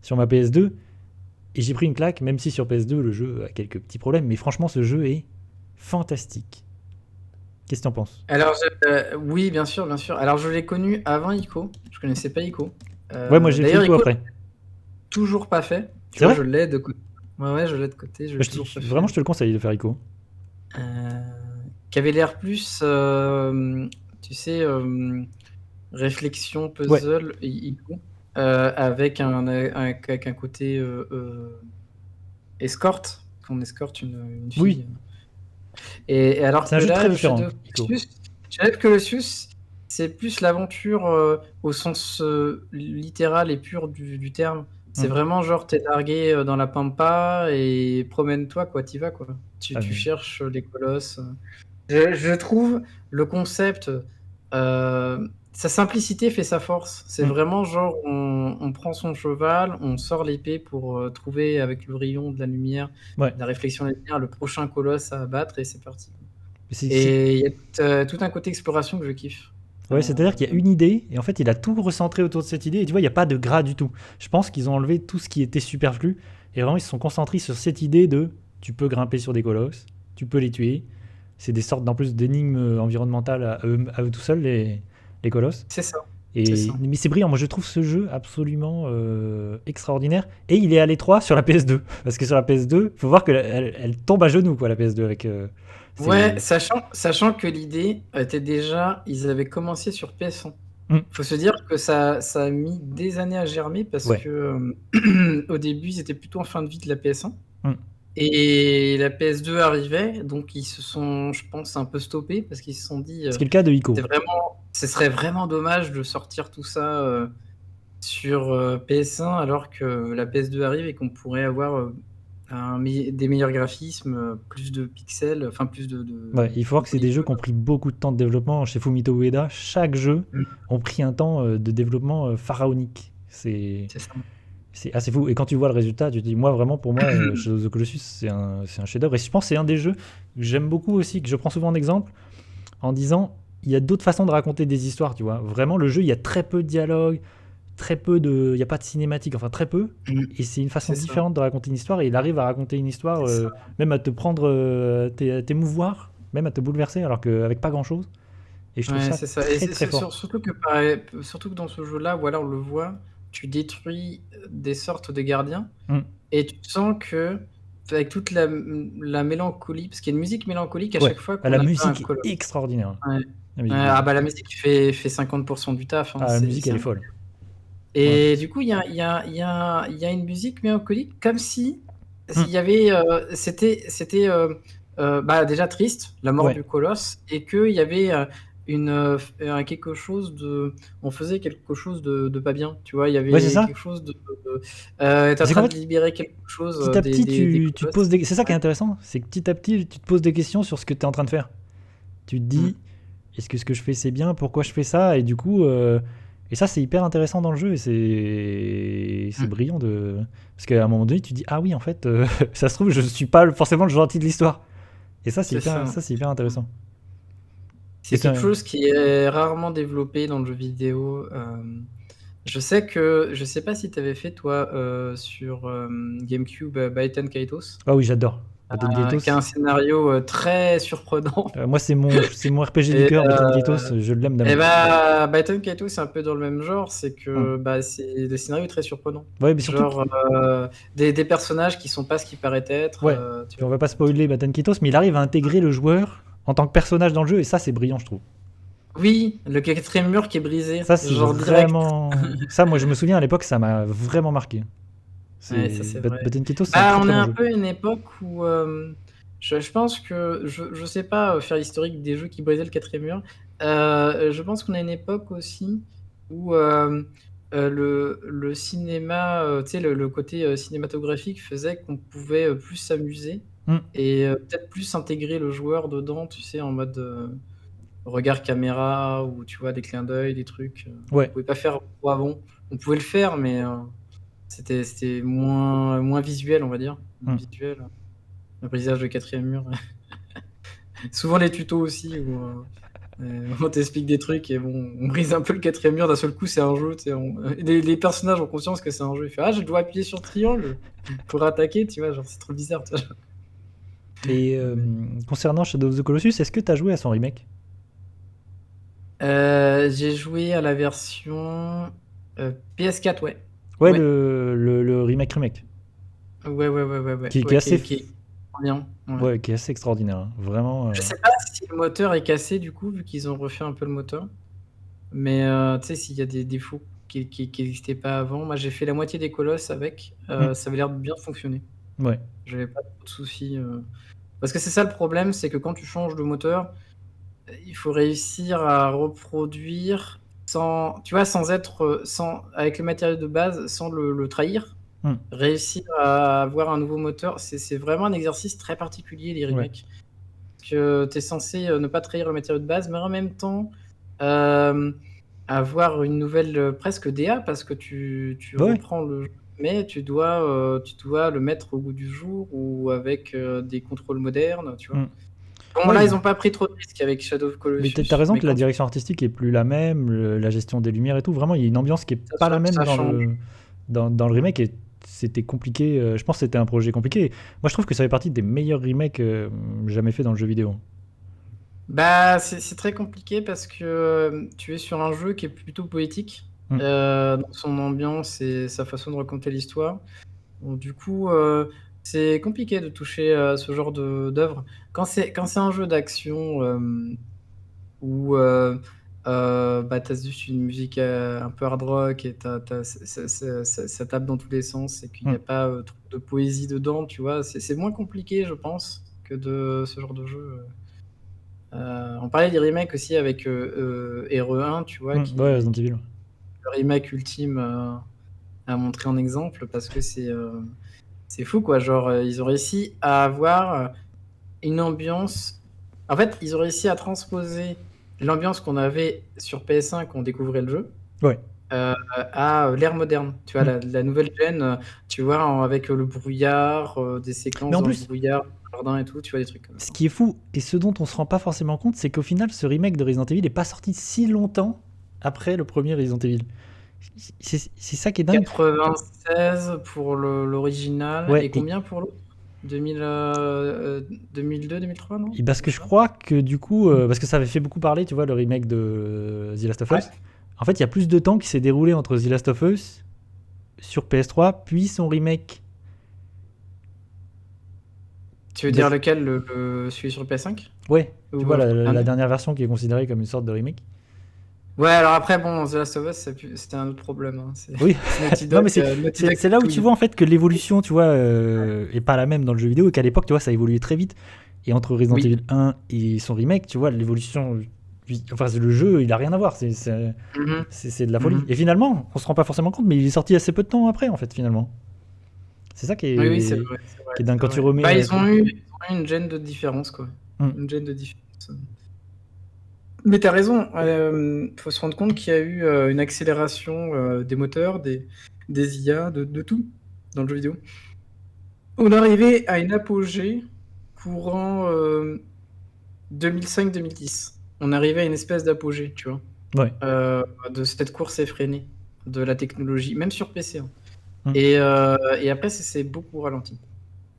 PS2. Et j'ai pris une claque, même si sur PS2, le jeu a quelques petits problèmes. Mais franchement, ce jeu est fantastique. Qu'est-ce que t'en penses? Alors, oui, bien sûr, bien sûr. Alors, je l'ai connu avant Ico. Je connaissais pas Ico. Ouais, moi j'ai fait D'ailleurs, Ico après. toujours pas fait. Tu C'est vois, vrai? je l'ai de côté. Ouais, je l'ai de côté. Je l'ai toujours pas fait. Vraiment, je te le conseille de faire Ico. Qui avait l'air plus, tu sais, réflexion, Ouais. puzzle, Ico, avec un côté escorte. Qu'on escorte une fille. Oui. Et alors C'est que un jeu très là, différent, Ico. Shadow of Colossus, c'est plus l'aventure au sens littéral et pur du terme. C'est vraiment genre, t'es largué dans la pampa et promène-toi, quoi, t'y vas, quoi. Ah, Tu mais- cherches les colosses. Je trouve le concept, sa simplicité fait sa force. C'est vraiment genre, on prend son cheval, on sort l'épée pour trouver avec le rayon de la lumière, Ouais. la réflexion de la lumière, le prochain colosse à abattre et c'est parti. C'est- Et il y a tout un côté exploration que je kiffe. Ouais, c'est-à-dire qu'il y a une idée, et en fait, il a tout recentré autour de cette idée, et tu vois, il n'y a pas de gras du tout. Je pense qu'ils ont enlevé tout ce qui était superflu, et vraiment, ils se sont concentrés sur cette idée de tu peux grimper sur des colosses, tu peux les tuer. C'est des sortes, d'en plus, d'énigmes environnementales à eux tout seuls, les colosses. C'est ça. Mais c'est brillant, moi je trouve ce jeu absolument extraordinaire. Et il est à l'étroit sur la PS2. Parce que sur la PS2, il faut voir qu'elle elle tombe à genoux, quoi, la PS2. Ouais, sachant que l'idée était déjà, ils avaient commencé sur PS1. Faut se dire que ça a mis des années à germer parce que au début, ils étaient plutôt en fin de vie de la PS1. Et la PS2 arrivait, donc ils se sont, je pense, un peu stoppés parce qu'ils se sont dit. C'est le cas de Ico. Ce serait vraiment dommage de sortir tout ça sur PS1 alors que la PS2 arrive et qu'on pourrait avoir des meilleurs graphismes, plus de pixels, enfin plus de. Ouais, il faut voir que c'est des jeux qui ont pris beaucoup de temps de développement. Chez Fumito Ueda, chaque jeu ont pris un temps de développement pharaonique. C'est ça. C'est assez fou. Et quand tu vois le résultat, tu te dis, moi, vraiment, pour moi, Shadow of the Colossus, c'est un chef-d'œuvre. Et je pense que c'est un des jeux que j'aime beaucoup aussi, que je prends souvent en exemple, en disant, il y a d'autres façons de raconter des histoires, tu vois. Vraiment, le jeu, il y a très peu de dialogue, il n'y a pas de cinématique, enfin très peu. Et c'est une façon différente de raconter une histoire. Et il arrive à raconter une histoire, même à te prendre, t'émouvoir, même à te bouleverser, alors qu'avec pas grand-chose. Et je trouve ça très fort. Surtout que dans ce jeu-là, voilà, on le voit, tu détruis des sortes de gardiens et tu sens que avec toute la mélancolie, parce qu'il y a une musique mélancolique à chaque fois qu'on la musique est extraordinaire. La musique fait 50% du taf. La musique, elle est folle. Et du coup, il y a une musique mélancolique comme si il y avait, c'était déjà triste, la mort du colosse, et qu'il y avait quelque chose de, on faisait quelque chose de pas bien, tu vois, il y avait quelque chose de, t'es en train de libérer quelque chose. Petit à petit, tu te poses c'est ça qui est intéressant, c'est que petit à petit, tu te poses des questions sur ce que tu es en train de faire. Tu te dis, est-ce que ce que je fais c'est bien, pourquoi je fais ça, et du coup, et ça c'est hyper intéressant dans le jeu, et c'est brillant parce qu'à un moment donné, tu te dis, ah oui, en fait, ça se trouve, je suis pas forcément le gentil de l'histoire. Et ça, c'est hyper intéressant. C'est quelque chose qui est rarement développé dans le jeu vidéo. Je sais pas si tu avais fait, toi, sur GameCube, Baten Kaitos. Ah oui, j'adore. Qui a un scénario très surprenant. Moi, c'est mon RPG du cœur, Baten Kaitos, je l'aime d'amour. Baten Kaitos, c'est un peu dans le même genre, c'est que c'est des scénarios très surprenants. Ouais, mais surtout genre des personnages qui sont pas ce qu'ils paraissent être. On va pas spoiler Baten Kaitos, mais il arrive à intégrer le joueur en tant que personnage dans le jeu, et ça, c'est brillant, je trouve. Oui, le quatrième mur qui est brisé. Ça, c'est vraiment. Ça, moi, je me souviens à l'époque, ça m'a vraiment marqué. Baten Kaitos, on est un peu à une époque où je pense que je sais pas faire l'historique des jeux qui brisaient le quatrième mur. Je pense qu'on a une époque aussi où le cinéma, tu sais, le côté cinématographique faisait qu'on pouvait plus s'amuser et peut-être plus intégrer le joueur dedans, tu sais, en mode regard caméra ou tu vois des clins d'œil, des trucs. On pouvait pas faire avant. On pouvait le faire, mais c'était moins visuel, on va dire. Visuel. Le brisage de quatrième mur. Souvent les tutos aussi où on t'explique des trucs et bon, on brise un peu le quatrième mur, d'un seul coup c'est un jeu. Les personnages ont conscience que c'est un jeu. Ils font, je dois appuyer sur triangle pour attaquer, tu vois, genre c'est trop bizarre. Tu vois. Et concernant Shadow of the Colossus, est-ce que tu as joué à son remake? J'ai joué à la version PS4, ouais. Ouais, Ouais. le remake. Ouais. Qui est Ouais, assez, qui est bien. Ouais. ouais, qui est assez extraordinaire, hein. Vraiment. Je sais pas si le moteur est cassé du coup, vu qu'ils ont refait un peu le moteur. Mais tu sais, s'il y a des défauts qui n'existaient pas avant. Moi, j'ai fait la moitié des colosses avec. Ça avait l'air de bien fonctionner. Ouais. J'avais pas trop de soucis. Parce que c'est ça le problème, c'est que quand tu changes de moteur, il faut réussir à reproduire sans, tu vois, avec le matériel de base, sans le trahir. Réussir à avoir un nouveau moteur, c'est vraiment un exercice très particulier, les remakes. Ouais. Parce que tu es censé ne pas trahir le matériau de base, mais en même temps avoir une nouvelle presque DA, parce que tu Ouais. reprends le jeu, mais tu dois le mettre au goût du jour ou avec des contrôles modernes, tu vois. Bon, Ouais, là, ils n'ont pas pris trop de risques avec Shadow of mais Colossus. t'as raison mais que la quand direction artistique est plus la même, la gestion des lumières et tout. Vraiment, il y a une ambiance qui est pas la même ça dans change. le remake et c'était compliqué. Je pense que c'était un projet compliqué. Moi, je trouve que ça fait partie des meilleurs remakes jamais fait dans le jeu vidéo. Bah, c'est très compliqué parce que tu es sur un jeu qui est plutôt poétique dans son ambiance et sa façon de raconter l'histoire. Donc, du coup, c'est compliqué de toucher ce genre d'œuvre. Quand c'est un jeu d'action où bah, tu as juste une musique un peu hard rock et ça tape dans tous les sens et qu'il n'y a pas trop de poésie dedans, tu vois, c'est moins compliqué, je pense, que de ce genre de jeu. On parlait des remakes aussi avec RE1, tu vois, Ouais, Resident Evil. le remake ultime à montrer en exemple, parce que c'est fou, quoi. Genre, ils ont réussi à avoir une ambiance. En fait, ils ont réussi à transposer l'ambiance qu'on avait sur PS1 quand on découvrait le jeu Ouais. à l'ère moderne. Tu vois, la nouvelle gen, tu vois, avec le brouillard, des séquences Mais en dans plus, le brouillard, le jardin et tout, tu vois, des trucs comme ça. ce qui est fou, et ce dont on se rend pas forcément compte, c'est qu'au final, ce remake de Resident Evil n'est pas sorti si longtemps après le premier Resident Evil. C'est ça qui est dingue. 96 pour l'original, Ouais, et combien pour l'autre 2002, 2003, non? Et parce que je crois que du coup, parce que ça avait fait beaucoup parler, tu vois, le remake de The Last of Us. En fait, il y a plus de temps qui s'est déroulé entre The Last of Us sur PS3, puis son remake. Tu veux dire lequel, celui sur PS5? Ouais, Ou tu vois, la dernier dernière version qui est considérée comme une sorte de remake. Ouais, alors après, bon, The Last of Us, c'était un autre problème. Hein. Oui, Naughty non, Dog, mais c'est là où tu vois en fait que l'évolution, tu vois, est pas la même dans le jeu vidéo et qu'à l'époque, tu vois, ça évoluait très vite. Et entre Resident Evil 1 et son remake, tu vois, l'évolution. Enfin, le jeu, il a rien à voir. C'est de la folie. Et finalement, on se rend pas forcément compte, mais il est sorti assez peu de temps après, en fait, finalement. C'est ça qui est, oui, c'est vrai, qui est dingue quand tu remets. Bah, ils ont eu une gêne de différence, quoi. Une gêne de différence. Mais t'as raison, faut se rendre compte qu'il y a eu une accélération des moteurs, des IA, de tout dans le jeu vidéo. On est arrivé à une apogée courant 2005-2010. On est arrivé à une espèce d'apogée, tu vois, de cette course effrénée de la technologie, même sur PC. Hein. Et après, c'est beaucoup ralenti.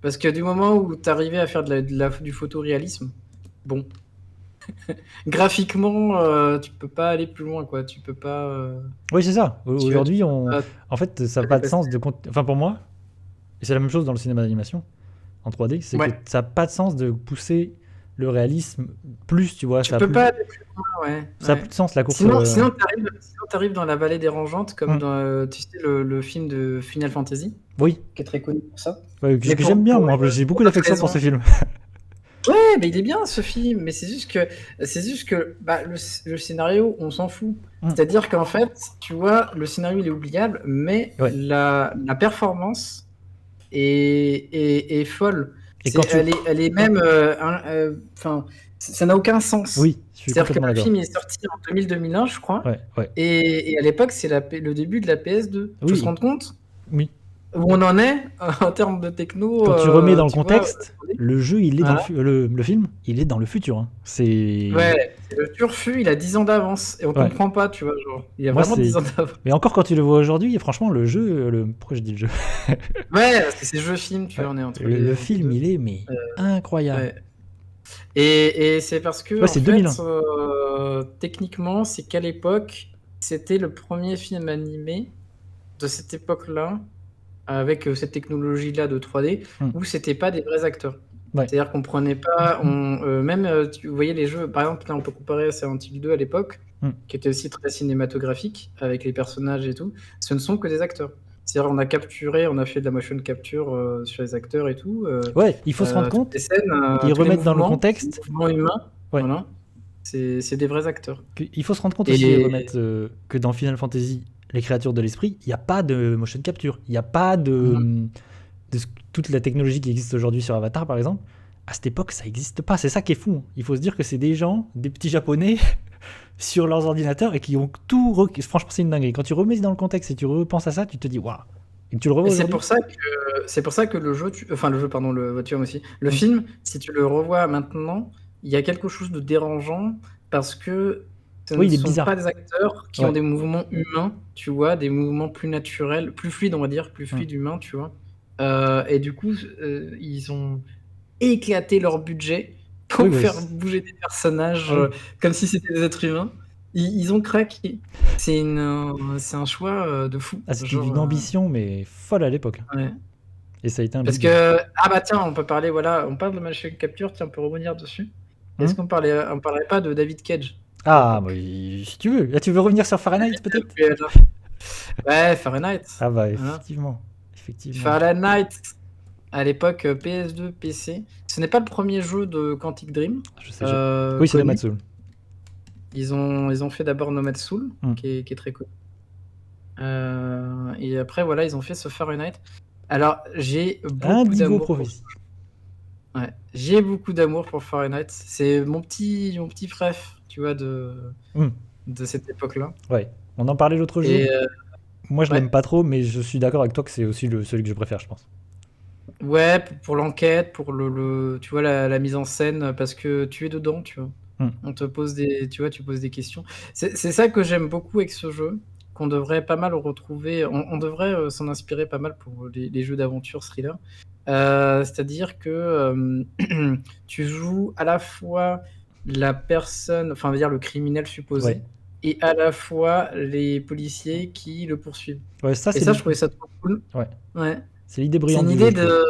Parce que du moment où tu arrivais à faire du photoréalisme, bon, graphiquement, tu peux pas aller plus loin, quoi. Tu peux pas. Oui, c'est ça. Aujourd'hui, en fait, ça n'a pas de sens de. Enfin, pour moi, et c'est la même chose dans le cinéma d'animation en 3D, c'est que ça n'a pas de sens de pousser le réalisme plus, tu vois. Tu peux pas aller plus loin, ouais. Ça n'a plus de sens, la course. Sinon t'arrives dans la vallée dérangeante, comme dans, tu sais, le film de Final Fantasy. Oui. Qui est très connu pour ça. Ouais, que j'aime bien, moi. J'ai beaucoup d'affection pour ce film. Ouais, mais il est bien ce film, mais c'est juste que bah, le scénario, on s'en fout. C'est-à-dire qu'en fait, tu vois, le scénario il est oubliable, mais la performance est folle. Elle est même, enfin, ça n'a aucun sens. Oui, je suis C'est-à-dire que complètement le d'accord. film est sorti en 2000-2001, je crois. Ouais. Et à l'époque, c'est le début de la PS2. Oui. Faut se rendre compte. Oui. où on en est en termes de techno, Quand tu remets dans le tu vois, contexte, le jeu, il est dans voilà. le film, il est dans le futur. Hein. C'est. Ouais, le turfu, il a 10 ans d'avance et on Ouais. comprend pas, tu vois, genre, il a Moi, vraiment c'est. 10 ans d'avance. Mais encore quand tu le vois aujourd'hui, franchement, le jeu. Pourquoi je dis le jeu? Ouais, parce que c'est jeu-film, tu Ouais. vois, on est entre Le les film, deux. il est mais Euh, incroyable. ouais. Et c'est parce que, Ouais, en c'est fait, 2001. techniquement, c'est qu'à l'époque, c'était le premier film animé de cette époque-là, avec cette technologie-là de 3D, Hmm. où c'était pas des vrais acteurs. Ouais. C'est-à-dire qu'on prenait pas, même, tu voyais les jeux, par exemple, là, on peut comparer à Silent Hill 2 à l'époque, Hmm. qui était aussi très cinématographique, avec les personnages et tout. Ce ne sont que des acteurs. C'est-à-dire, on a fait de la motion capture sur les acteurs et tout. Ouais, il faut se rendre Toutes compte, les scènes, ils tous les remettent dans le mouvements contexte. humains, Ouais. voilà, c'est des vrais acteurs. Il faut se rendre compte aussi, ils Et remettent que dans Final Fantasy, les créatures de l'esprit, il n'y a pas de motion capture. Il n'y a pas Mhm. toute la technologie qui existe aujourd'hui sur Avatar, par exemple. À cette époque, ça n'existe pas. C'est ça qui est fou. Il faut se dire que c'est des gens, des petits japonais, sur leurs ordinateurs et qui ont tout. Franchement, c'est une dinguerie. Quand tu remets dans le contexte et tu repenses à ça, tu te dis waouh. Et tu le revois Et aujourd'hui. c'est pour ça que le jeu, enfin le jeu, pardon, le voiture aussi. Le Mm. film, si tu le revois maintenant, il y a quelque chose de dérangeant parce que ce Oui, ne il est sont pas bizarre. des acteurs qui ont Ouais. des mouvements humains, tu vois, des mouvements plus naturels, plus fluides, on va dire, plus Mm. fluides humains, tu vois. Et du coup, ils ont éclaté leur budget Oui, pour bah, faire bouger des personnages ah oui. comme si c'était des êtres humains. Ils ont craqué. C'est un choix de fou. Ah, c'était Genre, d'une ambition, mais folle à l'époque. ouais. Et ça a été un Parce big deal. que, ah bah tiens, on peut parler, voilà, on parle de motion capture, tiens, on peut revenir dessus. Est-ce Hmm. qu'on parlerait pas de David Cage à Ah, bah, l'époque? si tu veux. Là, tu veux revenir sur Fahrenheit, peut-être? Ouais, Fahrenheit. Ah, bah, Hein. effectivement. Effectivement. Fahrenheit, à l'époque PS2, PC. Ce n'est pas le premier jeu de Quantic Dream Je sais, oui, c'est connu. Nomad Soul. Ils ont fait d'abord Nomad Soul, Hmm. qui est très connu. Et après, voilà, ils ont fait ce Fahrenheit. Alors, j'ai beaucoup Indigo d'amour pour Prophecy. Ouais, j'ai beaucoup d'amour pour Fahrenheit. C'est mon petit frère, tu vois, Hmm. de cette époque-là. Ouais. On en parlait l'autre jour. Et Moi, je l'aime ouais, pas trop, mais je suis d'accord avec toi que c'est aussi celui que je préfère, je pense. ouais, pour l'enquête, pour tu vois, la mise en scène, parce que tu es dedans, tu vois. Hmm. On te pose tu vois, tu poses des questions. C'est ça que j'aime beaucoup avec ce jeu, qu'on devrait pas mal retrouver. On devrait s'en inspirer pas mal pour les jeux d'aventure thriller. C'est-à-dire que tu joues à la fois la personne, enfin, on va dire le criminel supposé, Ouais. et à la fois les policiers qui le poursuivent. Ouais, ça, Et c'est ça, je trouvais ça trop cool. ouais. Ouais. C'est l'idée C'est brillante une du jeu, idée je trouve.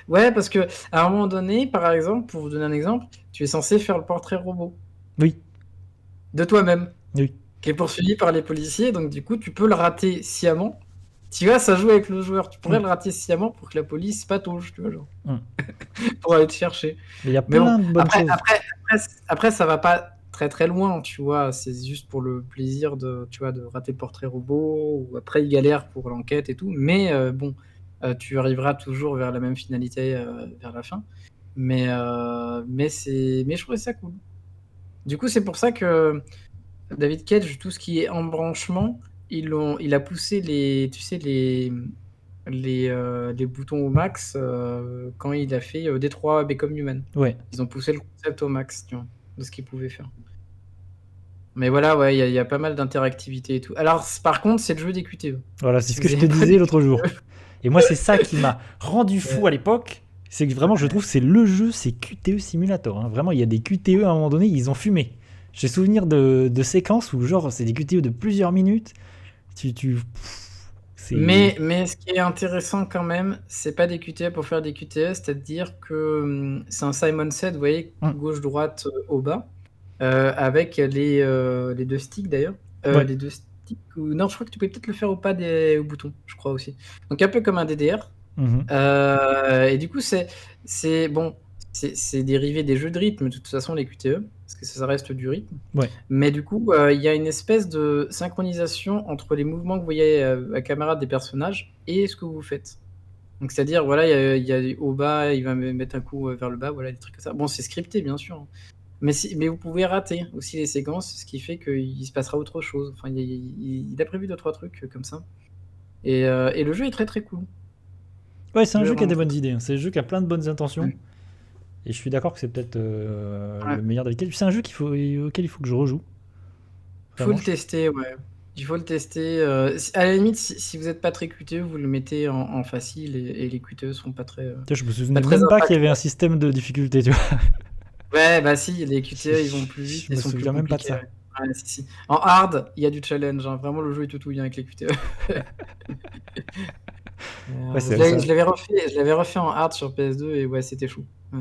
Ouais, parce que à un moment donné, par exemple, pour vous donner un exemple, tu es censé faire le portrait robot Oui. de toi-même, Oui. qui est poursuivi par les policiers, donc du coup, tu peux le rater sciemment. Tu vois, ça joue avec le joueur. Tu pourrais Hmm. le rater sciemment pour que la police patauge, tu vois, genre, Hmm. pour aller te chercher. Mais il y a Mais bon, plein de bonnes choses. après, ça va pas très très loin, tu vois. C'est juste pour le plaisir de, tu vois, de rater le portrait robot, ou après, il galère pour l'enquête et tout. Mais bon, tu arriveras toujours vers la même finalité vers la fin. Mais je trouvais ça cool. Du coup, c'est pour ça que David Cage, tout ce qui est embranchement, il a poussé tu sais, les boutons au max quand il a fait Detroit Become Human. Ouais. Ils ont poussé le concept au max, tu vois, de ce qu'ils pouvaient faire. Mais voilà, ouais, il y a pas mal d'interactivité et tout. Alors, par contre, c'est le jeu des QTE. Voilà, c'est Si ce que vous je te aimez pas disais les l'autre jour. QTE, Et moi, c'est ça qui m'a rendu fou à l'époque. C'est que vraiment, je trouve, c'est le jeu, c'est QTE Simulator. Hein. Vraiment, il y a des QTE à un moment donné, ils ont fumé. J'ai souvenir de séquences où, genre, c'est des QTE de plusieurs minutes. C'est. mais ce qui est intéressant quand même, c'est pas des QTE pour faire des QTE, c'est-à-dire que c'est un Simon Said, vous voyez, Hum, gauche-droite au bas, avec les deux sticks d'ailleurs. ouais. Les deux sticks, non, je crois que tu pouvais peut-être le faire au bouton, je crois aussi. Donc un peu comme un DDR. Mhm. Et du coup, bon, c'est dérivé des jeux de rythme, de toute façon, les QTE, parce que ça reste du rythme. Ouais. Mais du coup, il y a une espèce de synchronisation entre les mouvements que vous voyez à caméra des personnages et ce que vous faites. Donc, c'est-à-dire, voilà, il y a au bas, il va mettre un coup vers le bas, voilà, des trucs comme ça. Bon, c'est scripté, bien sûr, hein. Mais vous pouvez rater aussi les séquences, ce qui fait qu'il se passera autre chose. Enfin, il a prévu 2-3 trucs comme ça. Et le jeu est très très cool. Ouais, c'est un jeu qui a des Vraiment. bonnes idées. C'est un jeu qui a plein de bonnes intentions. Ouais. Et je suis d'accord que c'est peut-être Ouais. le meilleur David Cage. C'est un jeu auquel il faut que je rejoue. Il faut Vraiment, le tester, ouais. Il faut le tester. À la limite, si vous n'êtes pas très QTE, vous le mettez en facile et les QTE sont pas très, tu vois, je me pas souvenais très même pas qu'il y avait un impactants. système de difficulté, tu vois. Ouais, bah si, les QTE, ils vont plus vite Je et me sont plus souviens même pas de compliqués. ça. Ouais. Ouais, si, si. En hard, il y a du challenge, hein. Vraiment, le jeu est tout bien avec les QTE. Ouais, Je c'est l'avais ça. je l'avais refait, je l'avais refait en hard sur PS2 et ouais, c'était fou. Ouais.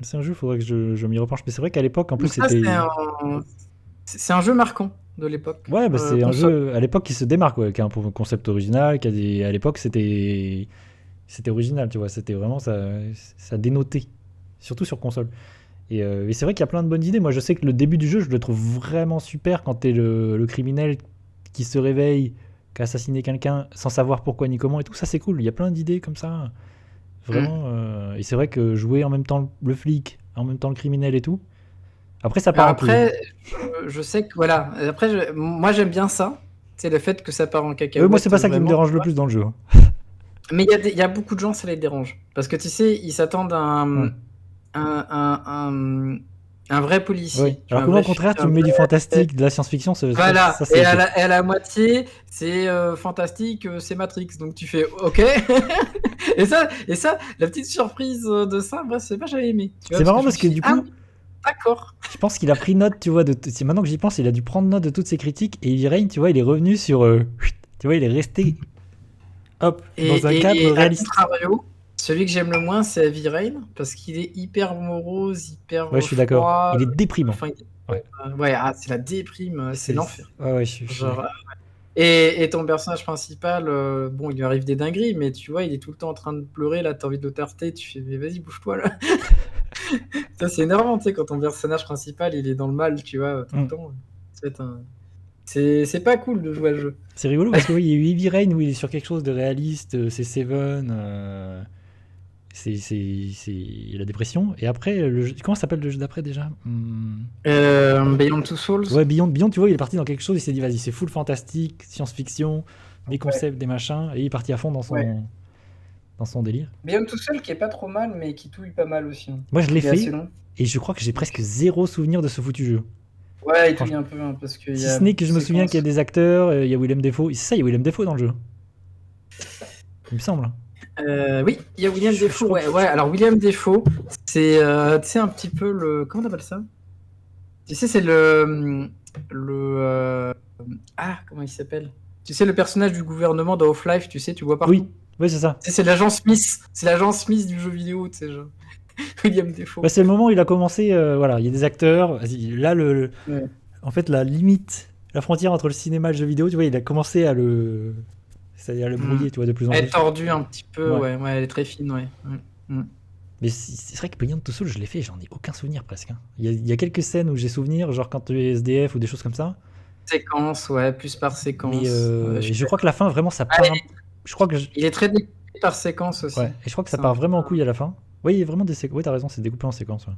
C'est un jeu, il faudrait que je m'y repenche. Mais c'est vrai qu'à l'époque, en plus, Donc ça, c'est c'était. un jeu marquant de l'époque. Ouais, bah, c'est un Console. jeu à l'époque qui se démarque, ouais, qui a un concept original, à l'époque c'était original, tu vois, c'était vraiment ça dénotait, surtout sur console. Et c'est vrai qu'il y a plein de bonnes idées. Moi, je sais que le début du jeu, je le trouve vraiment super quand t'es le criminel qui se réveille, qui a assassiné quelqu'un sans savoir pourquoi ni comment et tout. Ça, c'est cool. Il y a plein d'idées comme ça, Mm. vraiment. Et c'est vrai que jouer en même temps le flic, en même temps le criminel et tout. Après, ça part Alors en couille. après, je sais que voilà. Après, moi j'aime bien ça. C'est le fait que ça part en Moi, c'est cacahuète pas ça qui me vraiment. dérange le plus dans le jeu, hein. Mais il y a beaucoup de gens, ça les dérange. Parce que tu sais, ils s'attendent à Ouais. un vrai Ouais. policier. Tu Alors vois, que moi, au contraire, tu me mets du fantastique, de la science-fiction, voilà. ça, c'est ok. Et à la moitié, c'est fantastique, c'est Matrix. Donc tu fais OK. et ça, la petite surprise de ça, bah, c'est pas j'avais aimé. Tu vois, C'est parce que marrant je me parce que suis dit, du ah coup, oui, d'accord. je pense qu'il a pris note, tu vois, c'est maintenant que j'y pense, il a dû prendre note de toutes ces critiques et Heavy Rain, tu vois, il est revenu sur, tu vois, il est resté, hop, dans un cadre Et à réaliste. contrario, celui que j'aime le moins, c'est Heavy Rain, parce qu'il est hyper morose, hyper Ouais, je suis d'accord. froid. Il est déprimant. Enfin, Ouais. ouais, c'est la déprime, c'est l'enfer. Ouais, ouais, je suis Genre, d'accord. et ton personnage principal, bon, il lui arrive des dingueries, mais tu vois, il est tout le temps en train de pleurer, là, t'as envie de le tarter, tu fais, mais vas-y, bouge-toi, là. Ça, c'est énervant, tu sais, quand ton personnage principal, il est dans le mal, tu vois, tout le Mm. temps. C'est pas cool de jouer à ce jeu. C'est rigolo parce que oui, il y a eu Heavy Rain où il est sur quelque chose de réaliste, c'est Seven, c'est la dépression. Et après, comment s'appelle le jeu d'après déjà? Beyond Two Souls. Ouais, Beyond, tu vois, il est parti dans quelque chose, il s'est dit, vas-y, c'est full fantastique, science-fiction, des Ouais, concepts, des machins, et il est parti à fond ouais. dans son délire. Beyond Two Souls qui est pas trop mal, mais qui touille pas mal aussi, hein. Moi, je l'ai Il est assez fait, long. et je crois que j'ai presque zéro souvenir de ce foutu jeu. Ouais, il touille Franchement. un peu, hein, parce qu'il y Si a ce n'est beaucoup que de je me souviens qu'il y a séquences. des acteurs, il y a Willem Dafoe. C'est ça, il y a Willem Dafoe dans le jeu. Il me semble. Oui, il y a William Je Defoe. crois Ouais, ouais. Alors William Defoe, c'est tu sais un petit peu le comment t'appelles ça? Tu sais, c'est le comment il s'appelle? Tu sais le personnage du gouvernement dans Half-Life, tu sais, tu le vois partout. Oui, oui, c'est ça. Tu sais, c'est l'agent Smith. C'est l'agent Smith du jeu vidéo, tu sais, genre. William Defoe. Bah, c'est le moment où il a commencé. Voilà, il y a des acteurs. Vas-y, là, Ouais. en fait, la limite, la frontière entre le cinéma et le jeu vidéo, tu vois, il a commencé c'est-à-dire à le Mm. brouiller, tu vois, de plus en Elle est plus. tordue un petit peu, Ouais. ouais, ouais, elle est très fine, ouais. Mm. Mais c'est vrai que Beyond Two Souls, je l'ai fait, j'en ai aucun souvenir presque, hein. Il y a quelques scènes où j'ai souvenir, genre quand tu es SDF ou des choses comme ça. Séquence, ouais, plus par Mais séquence. Ouais, et je crois que la fin, vraiment, ça Ah, part. Je crois que il est très découpé par séquence aussi. ouais, et je crois que ça C'est un part peu- vraiment en couille à la fin. Oui, il y a vraiment des séquences. Oui, t'as raison, c'est découpé en séquences. Ouais.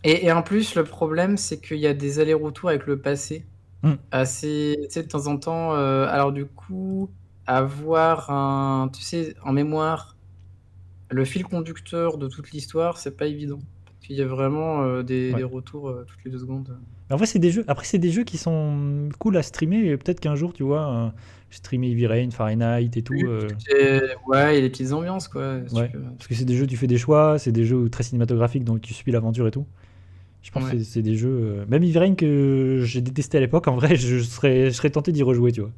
Et en plus, le problème, c'est qu'il y a des allers-retours avec le passé. Hmm. Assez, tu sais, de temps en temps. Alors du coup, avoir tu sais, en mémoire, le fil conducteur de toute l'histoire, c'est pas évident. Parce qu'il y a vraiment Ouais. des retours toutes les 2 secondes. Mais en vrai, c'est des jeux. Après, c'est des jeux qui sont cool à streamer. Et peut-être qu'un jour, tu vois, streamer Heavy Rain, Fahrenheit et tout. Oui, ouais, il y a des petites ambiances, quoi. Si tu Ouais. peux. Parce que c'est des jeux, tu fais des choix, c'est des jeux très cinématographiques, donc tu suis l'aventure et tout. Je pense Ouais. que c'est des jeux. Même Heavy Rain que j'ai détesté à l'époque, en vrai, je serais tenté d'y rejouer, tu vois.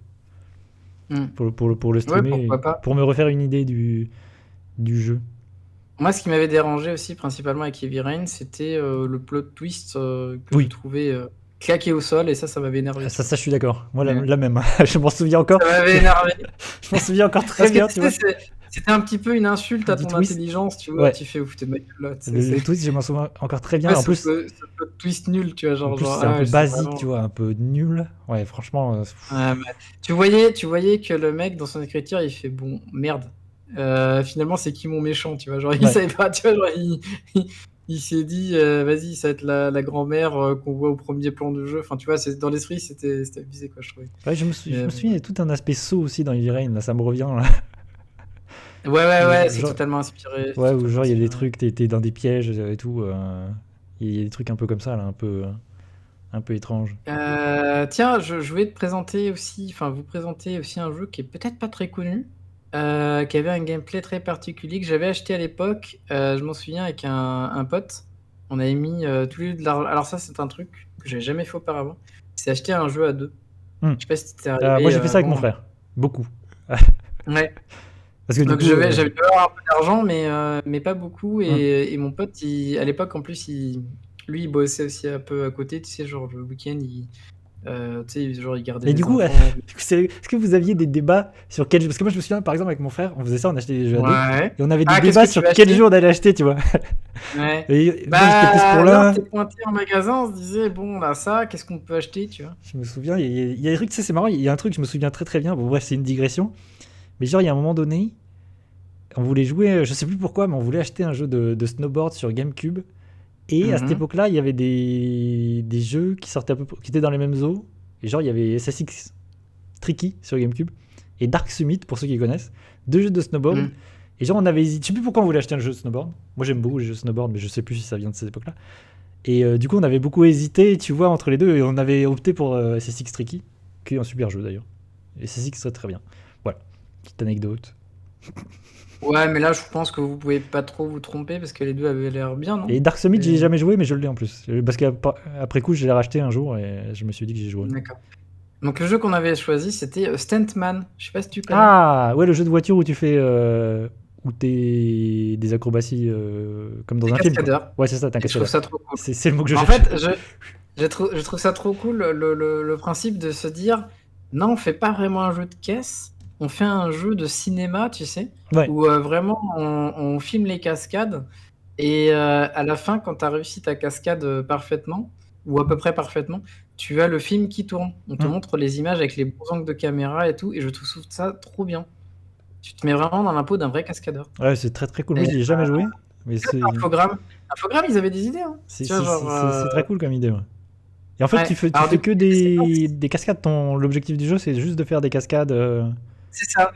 Mm. Pour le Ouais, streamer, pourquoi pas. pour me refaire une idée du jeu. Moi, ce qui m'avait dérangé aussi, principalement avec Heavy Rain, c'était le plot twist que je Oui, trouvais claqué au sol, et ça m'avait énervé, tu vois. ça je suis d'accord. Moi, Mais la même. Je m'en souviens encore. ça m'avait énervé. Je m'en souviens encore très Parce que bien, tu tu sais, vois. c'était un petit peu une insulte à Du ton twist. intelligence, tu vois. Ouais. Tu fais, ouf, t'es de ma gueule, là. Le twist, je m'en souviens encore très bien. Ouais, ce plot twist nul, tu vois. En plus, Genre c'est un peu ouais, c'est basique, vraiment. tu vois, un peu nul. Ouais, franchement. Ouais, mais tu voyais que le mec, dans son écriture, il fait bon, merde. Finalement, c'est qui mon méchant, tu vois. Genre, il Ouais. savait pas, tu vois. Genre, il s'est dit, vas-y, ça va être la grand-mère qu'on voit au premier plan du jeu. Enfin, tu vois, dans l'esprit, c'était abusé, quoi, je trouvais. Ouais, je me souviens, il y a tout un aspect saut aussi dans Heavy Rain, là, ça me revient. Là. Ouais, c'est Genre, totalement inspiré. ouais, ou genre il y a des trucs, t'es dans des pièges et tout. Il y a des trucs un peu comme ça, là, un peu étranges. Tiens, je voulais te présenter aussi, enfin vous présenter aussi un jeu qui est peut-être pas très connu, qui avait un gameplay très particulier que j'avais acheté à l'époque. Je m'en souviens avec un pote. On avait mis tous les deux de l'argent. Alors ça, c'est un truc que j'avais jamais fait auparavant. C'est acheter un jeu à deux. Hmm. Je sais pas si c'était Moi arrivé j'ai fait ça avec mon avant. frère. Beaucoup. Ouais. Parce que du Donc coup, j'avais dû avoir un peu d'argent, mais pas beaucoup. hmm. Et mon pote, à l'époque, en plus, lui, il bossait aussi un peu à côté. Tu sais, genre le week-end, tu sais, genre, il gardait Et du les coup, enfants. est-ce que vous aviez des débats sur quel jeu? Parce que moi je me souviens par exemple avec mon frère, on faisait ça, on achetait des jeux à deux. Ouais. Et on avait des Ah, qu'est-ce débats que tu sur vas quel acheter? jeu on allait acheter, tu vois. Ouais. Et moi j'étais plus pour Là, on l'un. s'est pointé en magasin, on se disait, bon, là, ça, qu'est-ce qu'on peut acheter, tu vois? Je me souviens, il y a des trucs, tu sais, c'est marrant, il y a un truc, je me souviens très très bien. Bon, bref, c'est une digression. Mais genre, il y a un moment donné, on voulait jouer, je sais plus pourquoi, mais on voulait acheter un jeu de snowboard sur GameCube. Et à cette Mhm. époque-là, il y avait des jeux qui sortaient qui étaient dans les mêmes eaux. Et genre, il y avait SSX Tricky sur GameCube et Dark Summit, pour ceux qui connaissent. Deux jeux de snowboard. Mhm. Et genre, on avait hésité. Je sais plus pourquoi on voulait acheter un jeu de snowboard. Moi, j'aime beaucoup les jeux de snowboard, mais je sais plus si ça vient de cette époque-là. Et du coup, on avait beaucoup hésité, tu vois, entre les deux. Et on avait opté pour SSX Tricky, qui est un super jeu d'ailleurs. Et SSX serait très bien. Voilà, petite anecdote. Ouais, mais là, je pense que vous pouvez pas trop vous tromper parce que les deux avaient l'air bien, non? Et Dark Summit, j'y ai Et- jamais joué, mais je l'ai en plus. Parce qu'après coup, je l'ai racheté un jour et je me suis dit que j'y jouais. D'accord. Donc, le jeu qu'on avait choisi, c'était Stuntman. Je sais pas si tu connais. Ah, ouais, le jeu de voiture où tu fais. Où t'es des acrobaties comme dans C'est un film, quoi. cascadeur. Ouais, c'est ça, t'es un Et je trouve cascadeur. ça trop cool. C'est le mot que je En cherchais. fait, je trouve ça trop cool le principe de se dire non, on fait pas vraiment un jeu de caisse, on fait un jeu de cinéma, tu sais, Ouais. où vraiment on filme les cascades et à la fin, quand tu as réussi ta cascade parfaitement, ou à peu près parfaitement, tu as le film qui tourne. On te Hmm. montre les images avec les bons angles de caméra et tout, et je trouve ça trop bien. Tu te mets vraiment dans la peau d'un vrai cascadeur. Ouais, c'est très très cool. Moi, Et j'y ai jamais joué, mais Infogrames, ils avaient des idées, hein. Tu vois, genre. c'est très cool comme idée. Ouais. Et en fait, Ouais. tu Alors, fais du que coup, je sais pas des cascades. L'objectif du jeu, c'est juste de faire des cascades. c'est ça.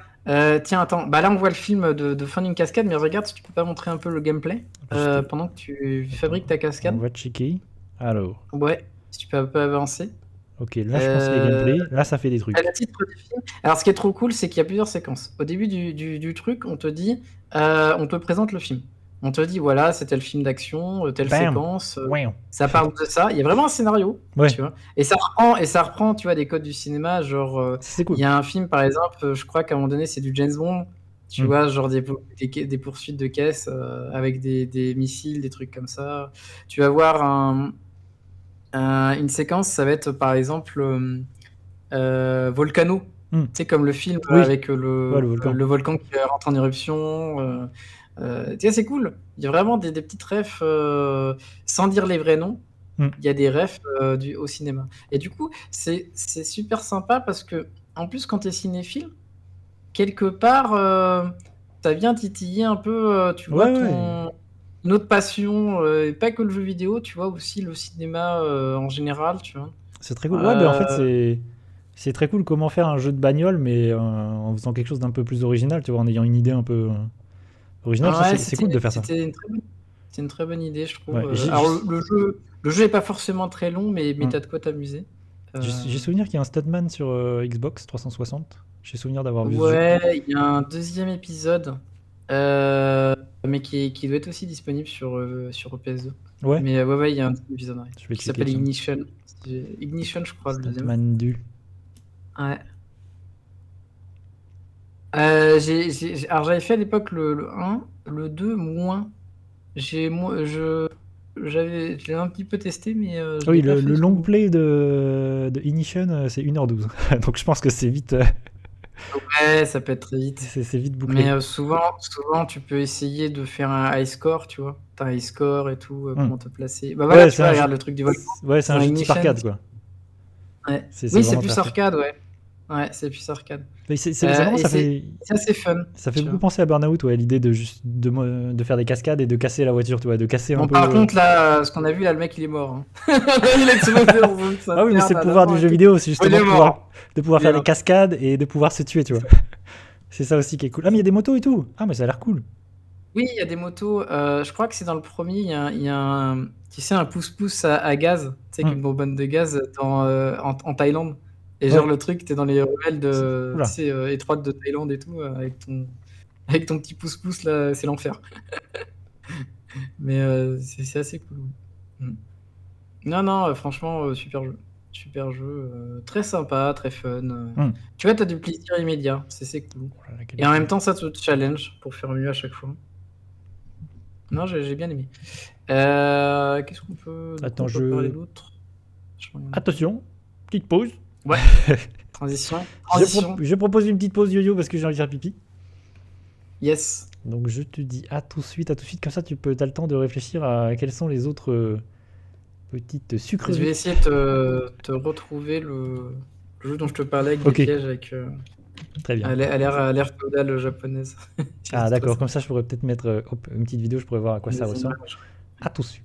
Tiens, attends. Bah là, on voit le film de fin d'une cascade, mais regarde si tu peux pas montrer un peu le gameplay Juste- pendant que tu fabriques ta On cascade. va checker. Alors, Ouais, si tu peux un peu avancer. ok, là, je pense qu'il y a gameplay. Là, ça fait des trucs. Le titre du film. Alors, ce qui est trop cool, c'est qu'il y a plusieurs séquences. Au début du truc, on te dit, on te présente le film. On te dit, voilà, c'est tel film d'action, telle Bam! séquence. Ouais. Ça parle de ça. Il y a vraiment un scénario, Ouais, tu vois. Et ça reprend, tu vois, des codes du cinéma. Genre, c'est il cool. y a un film, par exemple, je crois qu'à un moment donné, c'est du James Bond. Tu Hmm. vois, genre des poursuites de caisse avec des missiles, des trucs comme ça. Tu vas voir une séquence, ça va être, par exemple, Volcano. Hmm. Tu sais, comme le film Oui, avec ouais, le volcan. le volcan qui rentre en éruption. Tu sais, c'est cool. Il y a vraiment des petites refs, sans dire les vrais noms. Hmm. Il y a des refs au cinéma. Et du coup, c'est super sympa parce que, en plus, quand tu es cinéphile, quelque part, ça vient titiller un peu, tu vois, Ouais, ouais. une autre passion, et pas que le jeu vidéo, tu vois, aussi le cinéma en général, tu vois. C'est très cool. Ouais, ben en fait, Euh, c'est très cool comment faire un jeu de bagnole, mais en faisant quelque chose d'un peu plus original, tu vois, en ayant une idée un peu originale. Ça, Ouais, c'est cool de faire ça. c'était une très bonne idée, je trouve. Ouais, Alors, le jeu est pas forcément très long, mais hmm. t'as de quoi t'amuser. J'ai souvenir qu'il y a un Stuntman sur Xbox 360. J'ai souvenir d'avoir vu ce jeu. Ouais, il y a un deuxième épisode, mais qui doit être aussi disponible sur PS2. Ouais, Mais ouais, il y a un deuxième épisode, ouais, je vais qui checker, s'appelle tiens. Ignition. Ignition, je crois, le deuxième. Stuntman du. Ouais. Alors, j'avais fait à l'époque le 1, le 2 moins. Je l'ai un petit peu testé, mais je Oui, l'ai pas fait le jusqu'au long bout. play de Ignition, c'est 1h12. Donc je pense que c'est vite, Ouais, ça peut être très vite. c'est vite Mais bouclé. souvent, tu peux essayer de faire un high score, tu vois. T'as un high score et tout, Hmm. comment te placer. Bah voilà, Ouais, tu vois, regarde le truc du volcan. ouais, c'est un Dans jeu de type Ignition. arcade, quoi. Ouais. C'est Oui, c'est vraiment plus très arcade. arcade, ouais. Ouais, c'est plus arcade. Mais c'est marrant, Et c'est assez fun, ça fait tu beaucoup vois. penser à Burnout, ouais, l'idée de juste de faire des cascades et de casser la voiture, tu vois, de casser un Bon, peu. par contre, là, ce qu'on a vu, là, le mec, il est mort, hein. Il est explosé dans sa Ah oui, mais c'est merde le à pouvoir l'avant du et jeu tout. vidéo, c'est Oh, il justement est mort. de pouvoir Il est faire des mort. cascades et de pouvoir se tuer, tu vois. C'est ça aussi qui est cool. Ah, mais il y a des motos et tout. Ah, mais ça a l'air cool. Oui, il y a des motos. Je crois que c'est dans le premier. Il y a un, tu sais, un pouce-pouce à gaz, tu sais, avec une bonbonne de gaz en Thaïlande. Et genre, Ouais. le truc, t'es dans les ruelles tu Oula. sais, étroites de Thaïlande et tout, avec ton petit pouce-pouce, là, c'est l'enfer. Mais c'est assez cool. Mm. Non, non, franchement, super jeu. Super jeu. Très sympa, très fun. Tu vois, t'as du plaisir immédiat. C'est cool. Oh là là, quel Et en jeu. même temps, ça te challenge pour faire mieux à chaque fois. Non, j'ai bien aimé. Qu'est-ce qu'on peut, de Attends, quoi on peut parler d'autre? Attention, petite pause. Ouais, transition. Je propose une petite pause yo-yo parce que j'ai envie de faire pipi. Yes. Donc je te dis à tout de suite, comme ça t'as le temps de réfléchir à quelles sont les autres petites Je vais sucreries. essayer de te retrouver le jeu dont je te parlais avec des Ok, pièges avec très bien. à l'ère féodale japonaise. Ah C'est trop d'accord, ça. comme ça je pourrais peut-être mettre une petite vidéo, je pourrais voir à quoi ça Des ressemble. images. À tout de suite.